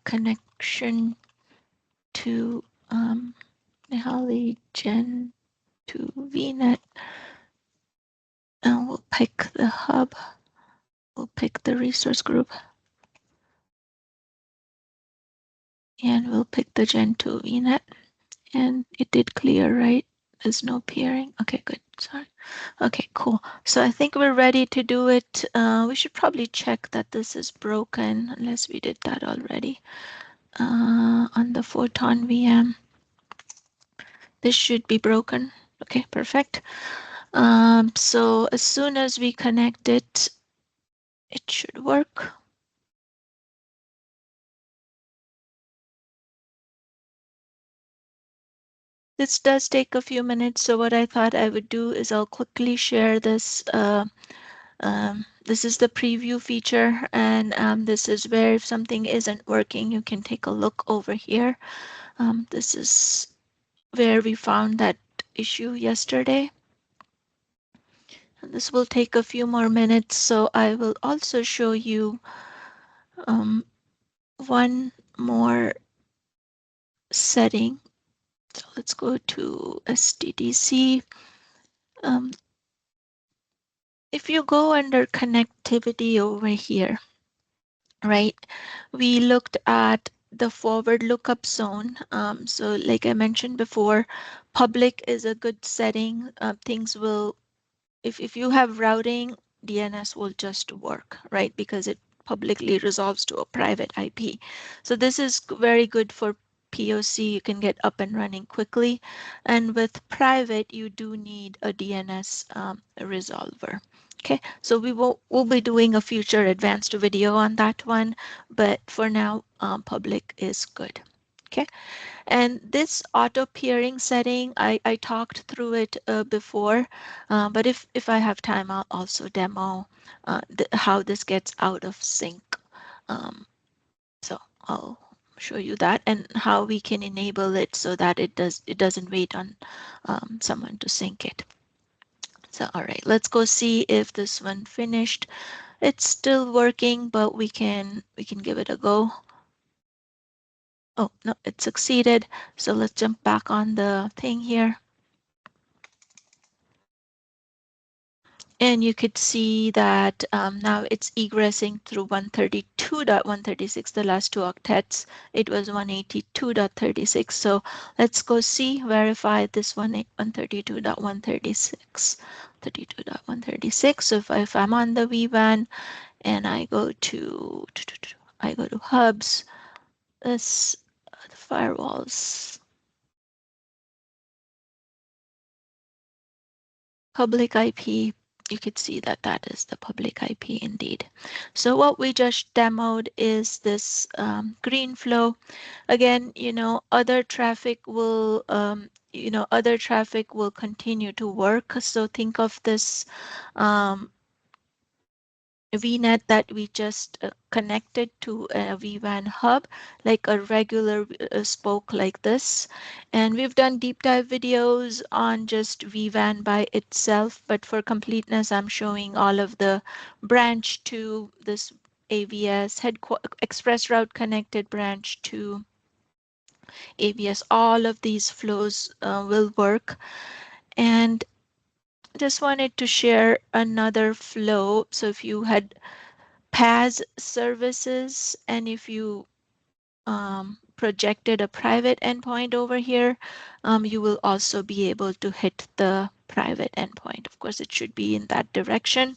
connection to Nihali Gen2 VNet, and we'll pick the hub. We'll pick the resource group, and we'll pick the Gen2 VNet. And it did clear, right? There's no peering. Okay, good. Sorry. Okay, cool. So I think we're ready to do it. We should probably check that this is broken, unless we did that already. On the Photon VM, this should be broken. Okay, perfect. So as soon as we connect it, it should work. This does take a few minutes, so what I thought I would do is I'll quickly share this. This is the preview feature, and this is where if something isn't working, you can take a look over here. This is where we found that issue yesterday. And this will take a few more minutes, so I will also show you one more setting. So let's go to SDDC. If you go under connectivity over here, right, we looked at the forward lookup zone. So like I mentioned before, public is a good setting. Things will, if you have routing, DNS will just work, right? Because it publicly resolves to a private IP. So this is very good for POC. You can get up and running quickly. And with private, you do need a DNS resolver. Okay, so we'll be doing a future advanced video on that one, but for now, public is good. Okay, and this auto peering setting, I talked through it before, but if I have time, I'll also demo how this gets out of sync. So I'll show you that and how we can enable it so that it doesn't wait on someone to sync it. So all right, let's go see if this one finished. It's still working, but we can give it a go. Oh, no, it succeeded. So let's jump back on the thing here. And you could see that now it's egressing through 132.136, the last two octets. It was 182.36. So let's go see, verify this one, 132.136. 32.136. So if I'm on the vWAN and I go to hubs, this the firewalls, public IP, you could see that that is the public IP indeed. So what we just demoed is this green flow. Again, other traffic will continue to work. So think of this VNet that we just connected to a vWAN hub, like a regular spoke like this. And we've done deep dive videos on just vWAN by itself, but for completeness, I'm showing all of the branch to this AVS express route connected branch to AVS. All of these flows will work. And just wanted to share another flow. So if you had PaaS services, and if you projected a private endpoint over here, you will also be able to hit the private endpoint. Of course, it should be in that direction.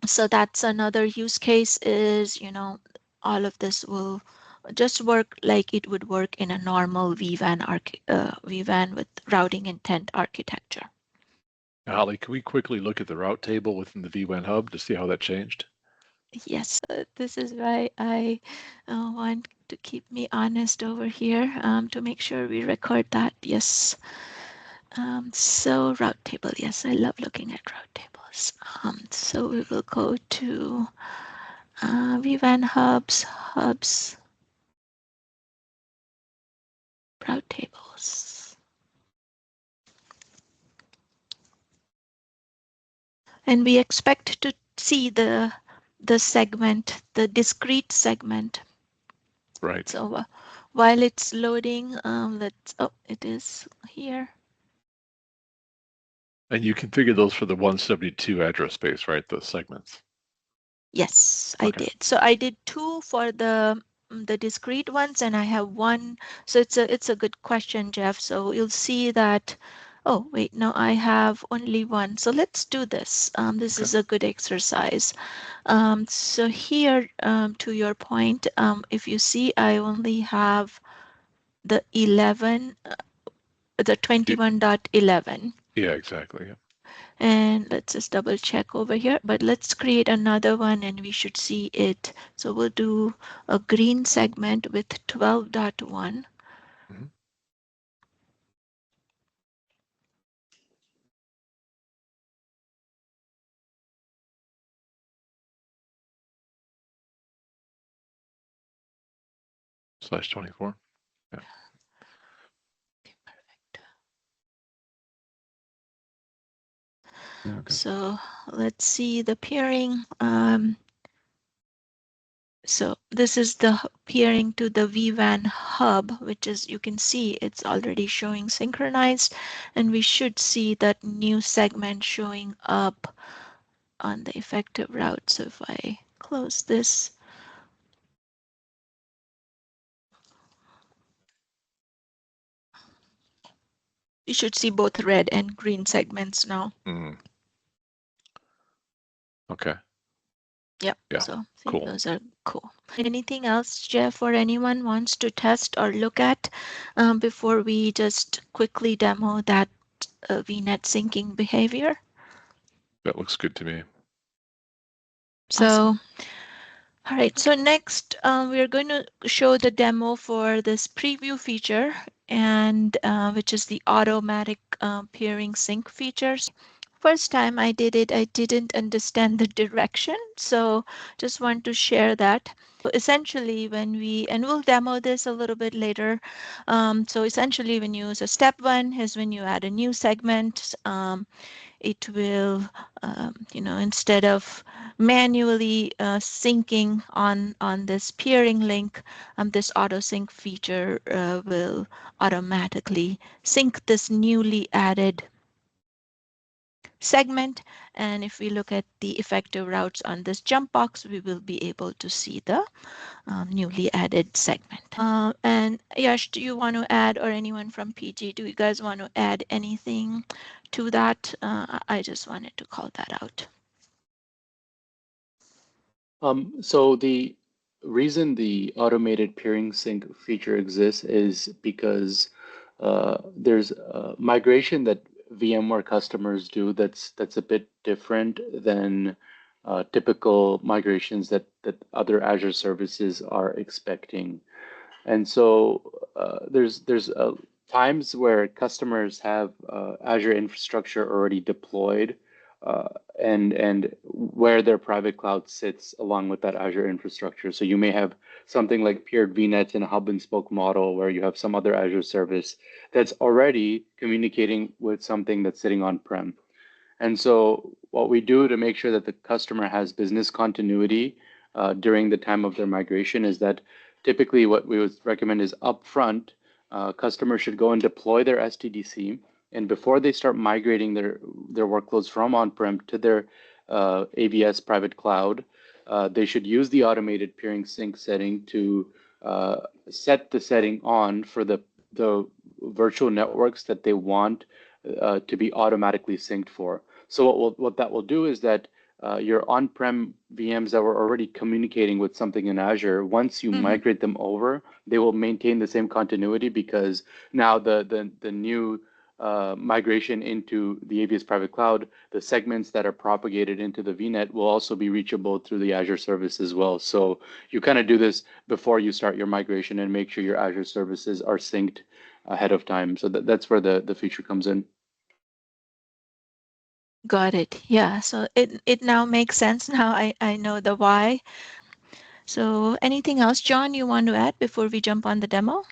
So that's another use case is, all of this will just work like it would work in a normal vWAN with routing intent architecture. Holly, can we quickly look at the route table within the vWAN hub to see how that changed? Yes, this is why I want to keep me honest over here to make sure we record that. Yes. So route table. Yes, I love looking at route tables. So we will go to vWAN hubs, route tables. And we expect to see the segment, the discrete segment Right. So while it's loading, it is here. And you configure those for the 172 address space, right? The segments. Yes, I Okay. did. So I did 2 for the discrete ones, and I have 1. So it's a good question, Jeff. So you'll see that. Oh wait, no, I have only 1. So let's do this. This Okay. is a good exercise. So here, to your point, if you see, I only have the 11, the 21.11. Yeah, exactly. Yeah. And let's just double check over here, but let's create another one and we should see it. So we'll do a green segment with 12.1. Mhm. /24. Yeah. Yeah, okay. So let's see the peering. So this is the peering to the vWAN hub, which is, you can see it's already showing synchronized, and we should see that new segment showing up on the effective route. So if I close this, you should see both red and green segments now. Mm. Okay. Yep. Yeah. So I think Cool. those are cool. Anything else, Jeff, or anyone wants to test or look at before we just quickly demo that VNet syncing behavior? That looks good to me. So, Awesome. All right. So next, we're going to show the demo for this preview feature, and which is the automatic peering sync features. First time I did it, I didn't understand the direction, so just want to share that. Essentially, when and we'll demo this a little bit later. So essentially, when you use step 1 is when you add a new segment. It will, instead of manually syncing on this peering link, this auto sync feature will automatically sync this newly added segment. And if we look at the effective routes on this jump box, we will be able to see the newly added segment. And Yash, do you want to add, or anyone from PG, do you guys want to add anything to that? I just wanted to call that out. So the reason the automated peering sync feature exists is because there's a migration that VMware customers do that's a bit different than typical migrations that other Azure services are expecting. And so there's times where customers have Azure infrastructure already deployed, and where their private cloud sits along with that Azure infrastructure. So you may have something like paired VNet in a hub and spoke model where you have some other Azure service that's already communicating with something that's sitting on-prem. And so what we do to make sure that the customer has business continuity during the time of their migration is that typically what we would recommend is upfront, customers should go and deploy their SDDC. And before they start migrating their workloads from on-prem to their AVS private cloud, they should use the automated peering sync setting to set the setting on for the virtual networks that they want to be automatically synced for. So what that will do is that your on-prem VMs that were already communicating with something in Azure, once you migrate them over, they will maintain the same continuity because now the new migration into the AVS private cloud, the segments that are propagated into the VNet will also be reachable through the Azure service as well. So you kind of do this before you start your migration and make sure your Azure services are synced ahead of time. So that's where the feature comes in. Got it. Yeah. So it now makes sense. Now I know the why. So anything else, John, you want to add before we jump on the demo?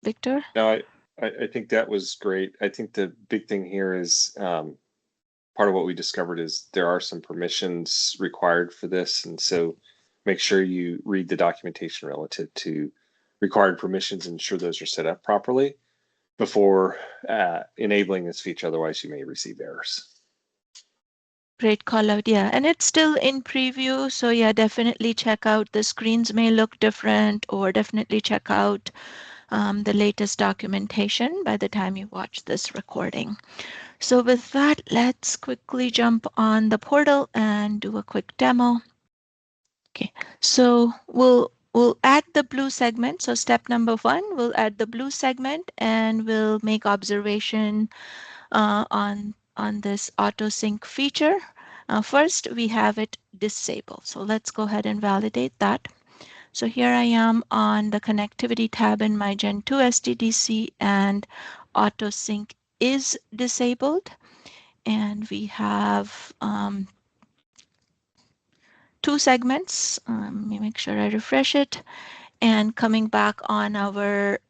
Victor? No, I think that was great. I think the big thing here is part of what we discovered is there are some permissions required for this. And so make sure you read the documentation relative to required permissions and ensure those are set up properly before enabling this feature. Otherwise, you may receive errors. Great call out, yeah. And it's still in preview, so yeah, definitely check out. The screens may look different, or definitely check out the latest documentation by the time you watch this recording. So with that, let's quickly jump on the portal and do a quick demo. Okay, so we'll add the blue segment. So step number 1, we'll add the blue segment and we'll make observation on this auto sync feature. First, we have it disabled. So let's go ahead and validate that. So here I am on the connectivity tab in my Gen 2 SDDC, and auto sync is disabled. And we have 2 segments. Let me make sure I refresh it. And coming back on our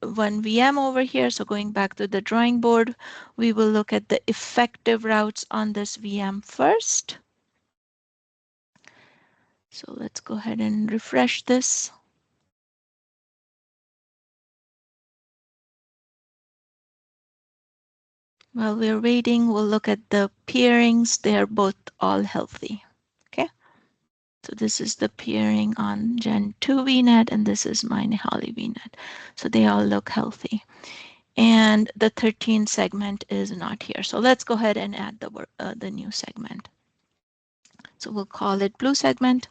one VM over here, so going back to the drawing board, we will look at the effective routes on this VM first. So let's go ahead and refresh this. While we're waiting, we'll look at the peerings. They're both all healthy. Okay. So this is the peering on Gen 2 VNet, and this is my Nihali VNet. So they all look healthy. And the 13 segment is not here. So let's go ahead and add the new segment. So we'll call it blue segment.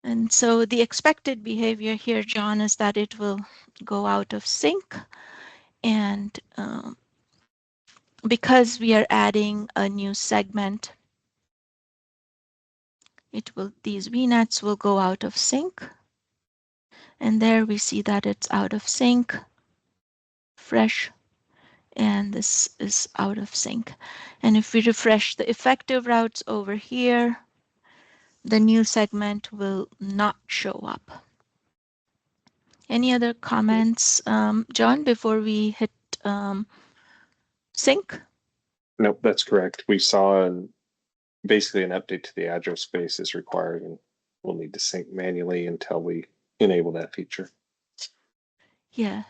And so the expected behavior here, John, is that it will go out of sync. And because we are adding a new segment, these VNets will go out of sync. And there we see that it's out of sync, fresh, and this is out of sync. And if we refresh the effective routes over here, the new segment will not show up. Any other comments, John, before we hit sync? Nope, that's correct. We saw basically an update to the address space is required, and we'll need to sync manually until we enable that feature. Yeah,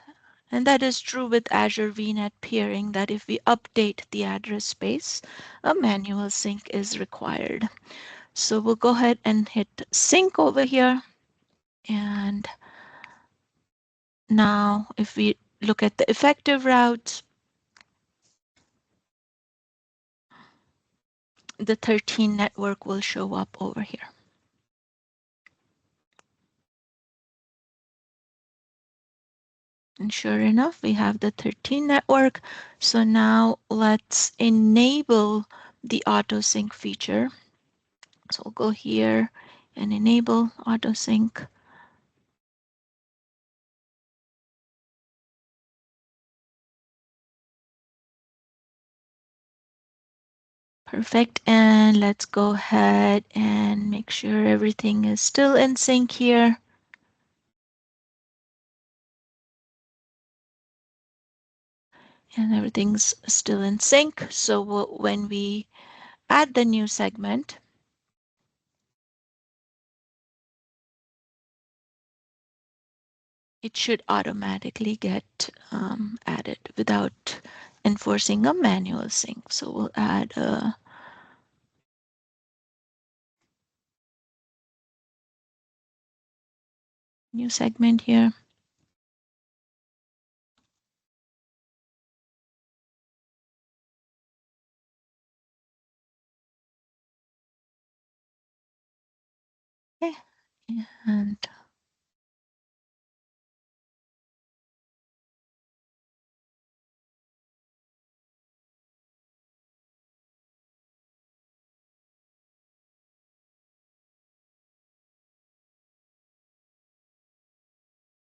and that is true with Azure VNet peering, that if we update the address space, a manual sync is required. So we'll go ahead and hit sync over here. And now if we look at the effective routes, the 13 network will show up over here. And sure enough, we have the 13 network. So now let's enable the auto sync feature. So we'll go here and enable auto sync. Perfect. And let's go ahead and make sure everything is still in sync here. And everything's still in sync. So when we add the new segment, it should automatically get added without enforcing a manual sync. So we'll add a new segment here. Okay. And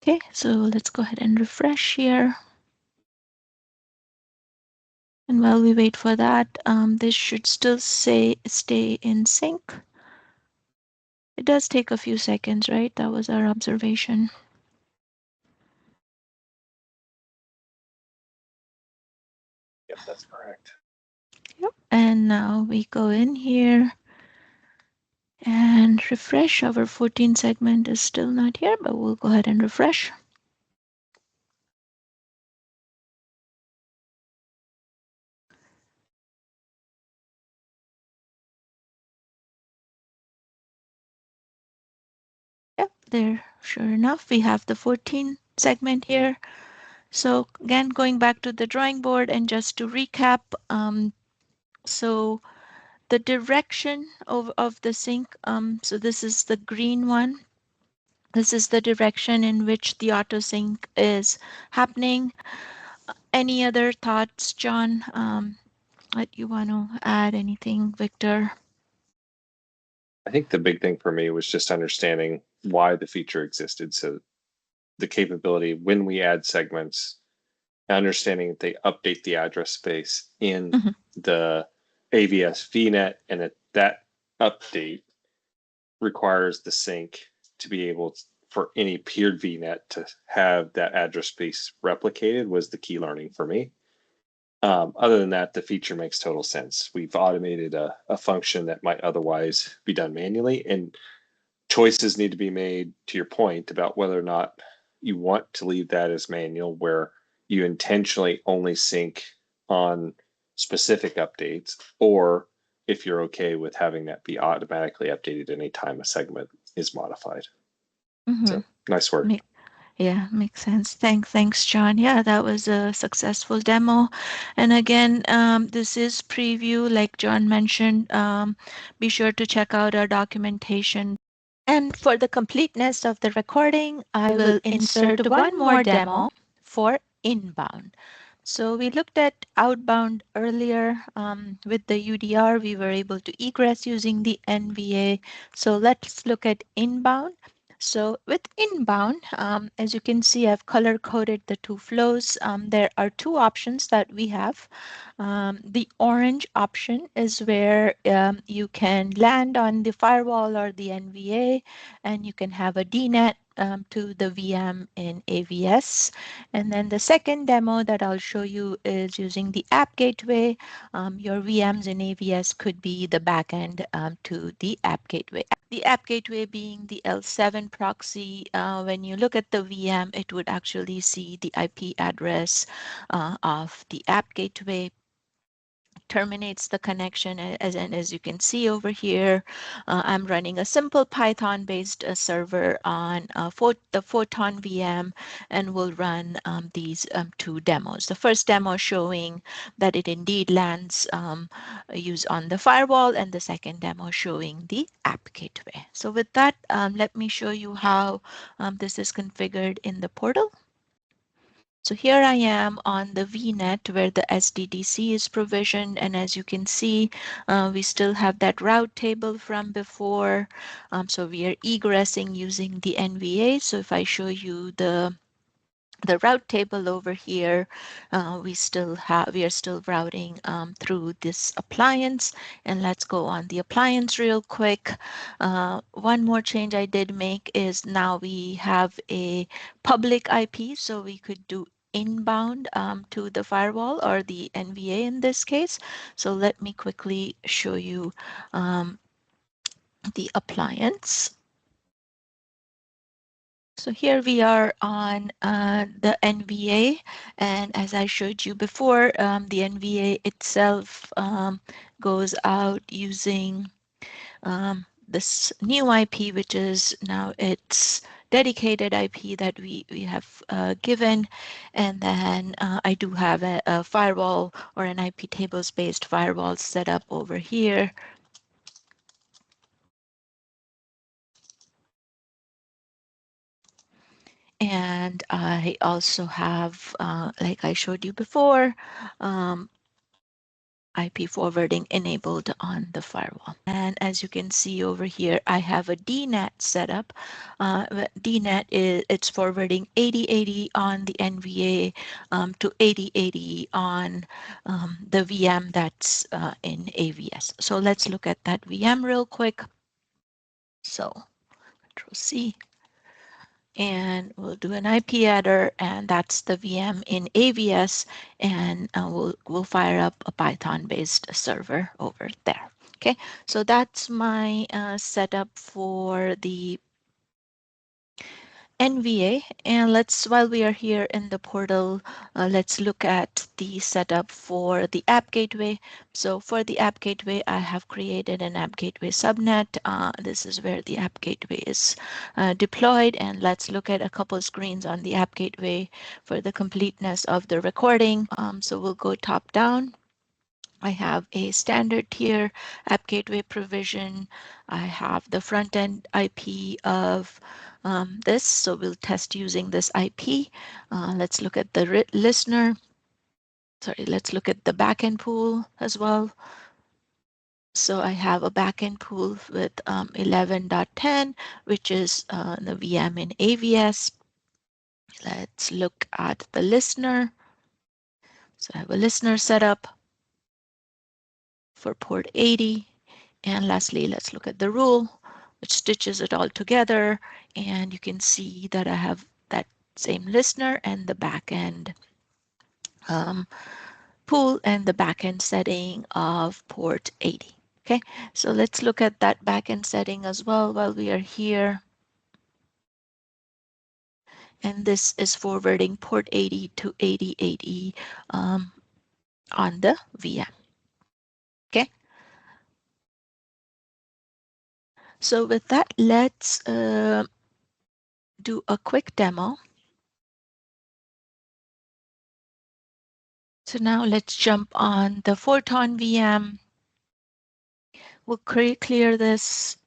okay, so let's go ahead and refresh here. And while we wait for that, this should still stay in sync. It does take a few seconds, right? That was our observation. Yep, that's correct. Yep. And now we go in here and refresh. Our 14 segment is still not here, but we'll go ahead and refresh. Yep, there, sure enough, we have the 14 segment here. So again, going back to the drawing board and just to recap, so the direction of the sink, so this is the green one. This is the direction in which the auto sync is happening. Any other thoughts, John, that you want to add? Anything, Victor? I think the big thing for me was just understanding why the feature existed. So the capability when we add segments, understanding that they update the address space in the AVS VNet, and that update requires the sync to be able for any peered VNet to have that address space replicated was the key learning for me. Other than that, the feature makes total sense. We've automated a function that might otherwise be done manually, and choices need to be made, to your point, about whether or not you want to leave that as manual, where you intentionally only sync on specific updates, or if you're okay with having that be automatically updated anytime a segment is modified. So nice work. Yeah, makes sense. Thanks, John. Yeah, that was a successful demo. And again, this is preview, like John mentioned. Be sure to check out our documentation. And for the completeness of the recording, I will insert one more demo for inbound. So we looked at outbound earlier. With the UDR, we were able to egress using the NVA. So let's look at inbound. So with inbound, as you can see, I've color coded the two flows. There are two options that we have. The orange option is where you can land on the firewall or the NVA, and you can have a DNet to the VM in AVS. And then the second demo that I'll show you is using the app gateway. Your VMs in AVS could be the backend to the app gateway. The app gateway being the L7 proxy. When you look at the VM, it would actually see the IP address of the app gateway, terminates the connection. As you can see over here, I'm running a simple Python based server on the Photon VM, and we'll run these two demos. The first demo showing that it indeed lands used on the firewall, and the second demo showing the app gateway. So with that, let me show you how this is configured in the portal. So here I am on the VNet where the SDDC is provisioned, and as you can see, we still have that route table from before. So we are egressing using the NVA. So if I show you the route table over here, we are still routing through this appliance. And let's go on the appliance real quick. One more change I did make is now we have a public IP, so we could do inbound to the firewall or the NVA in this case. So let me quickly show you the appliance. So here we are on the NVA, and as I showed you before, the NVA itself goes out using this new IP, which is now its dedicated IP that we have given. And then I do have a firewall or an IP tables based firewall set up over here. And I also have, like I showed you before, IP forwarding enabled on the firewall. And as you can see over here, I have a DNet set up. DNet it's forwarding 8080 on the NVA to 8080 on the VM that's in AVS. So let's look at that VM real quick. So Control C. and we'll do an IP header, and that's the VM in AVS, and we'll fire up a Python-based server over there. Okay, so that's my setup for the NVA. And while we are here in the portal, let's look at the setup for the app gateway. So for the app gateway, I have created an app gateway subnet. This is where the app gateway is deployed. And let's look at a couple screens on the app gateway for the completeness of the recording. So we'll go top down. I have a standard tier app gateway provision. I have the front end IP of this, so we'll test using this IP. Let's look at the listener. Sorry, let's look at the backend pool as well. So I have a backend pool with 11.10, which is the VM in AVS. Let's look at the listener. So I have a listener setup for port 80. And lastly, let's look at the rule, which stitches it all together. And you can see that I have that same listener and the backend pool and the backend setting of port 80. Okay, so let's look at that backend setting as well while we are here. And this is forwarding port 80 to 8080 on the VM. Okay. So with that, let's do a quick demo. So now let's jump on the Photon VM. We'll clear this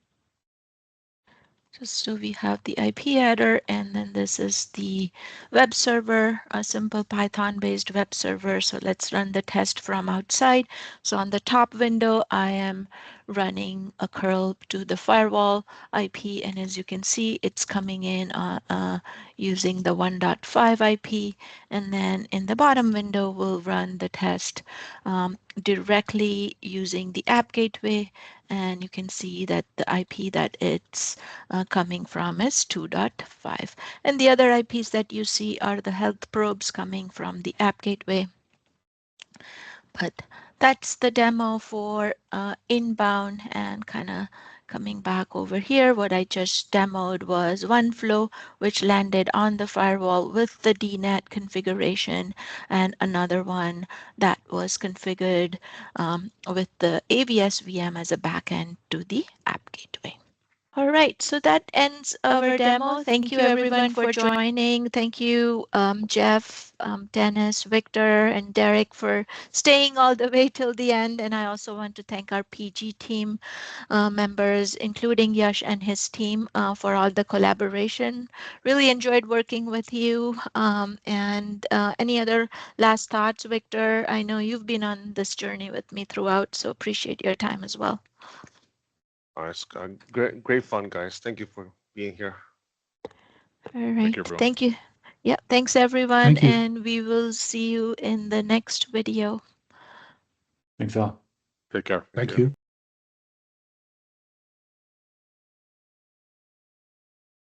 just so we have the IP header, and then this is the web server, a simple Python-based web server. So let's run the test from outside. So on the top window, I am running a curl to the firewall IP, and as you can see, it's coming in using the 1.5 IP. And then in the bottom window, we'll run the test directly using the app gateway, and you can see that the IP that it's coming from is 2.5. And the other IPs that you see are the health probes coming from the app gateway. But that's the demo for inbound, and kind of coming back over here. What I just demoed was one flow which landed on the firewall with the DNet configuration, and another one that was configured with the AVS VM as a backend to the app gateway. All right, so that ends our demo. Thank you everyone for joining. Thank you, Jeff, Dennis, Victor, and Derek for staying all the way till the end. And I also want to thank our PG team members, including Yash and his team, for all the collaboration. Really enjoyed working with you. And any other last thoughts, Victor? I know you've been on this journey with me throughout, so appreciate your time as well. All right, great fun, guys. Thank you for being here. All right. Thank you. Yeah, thanks everyone. And we will see you in the next video. Thanks all. Take care. Thank you.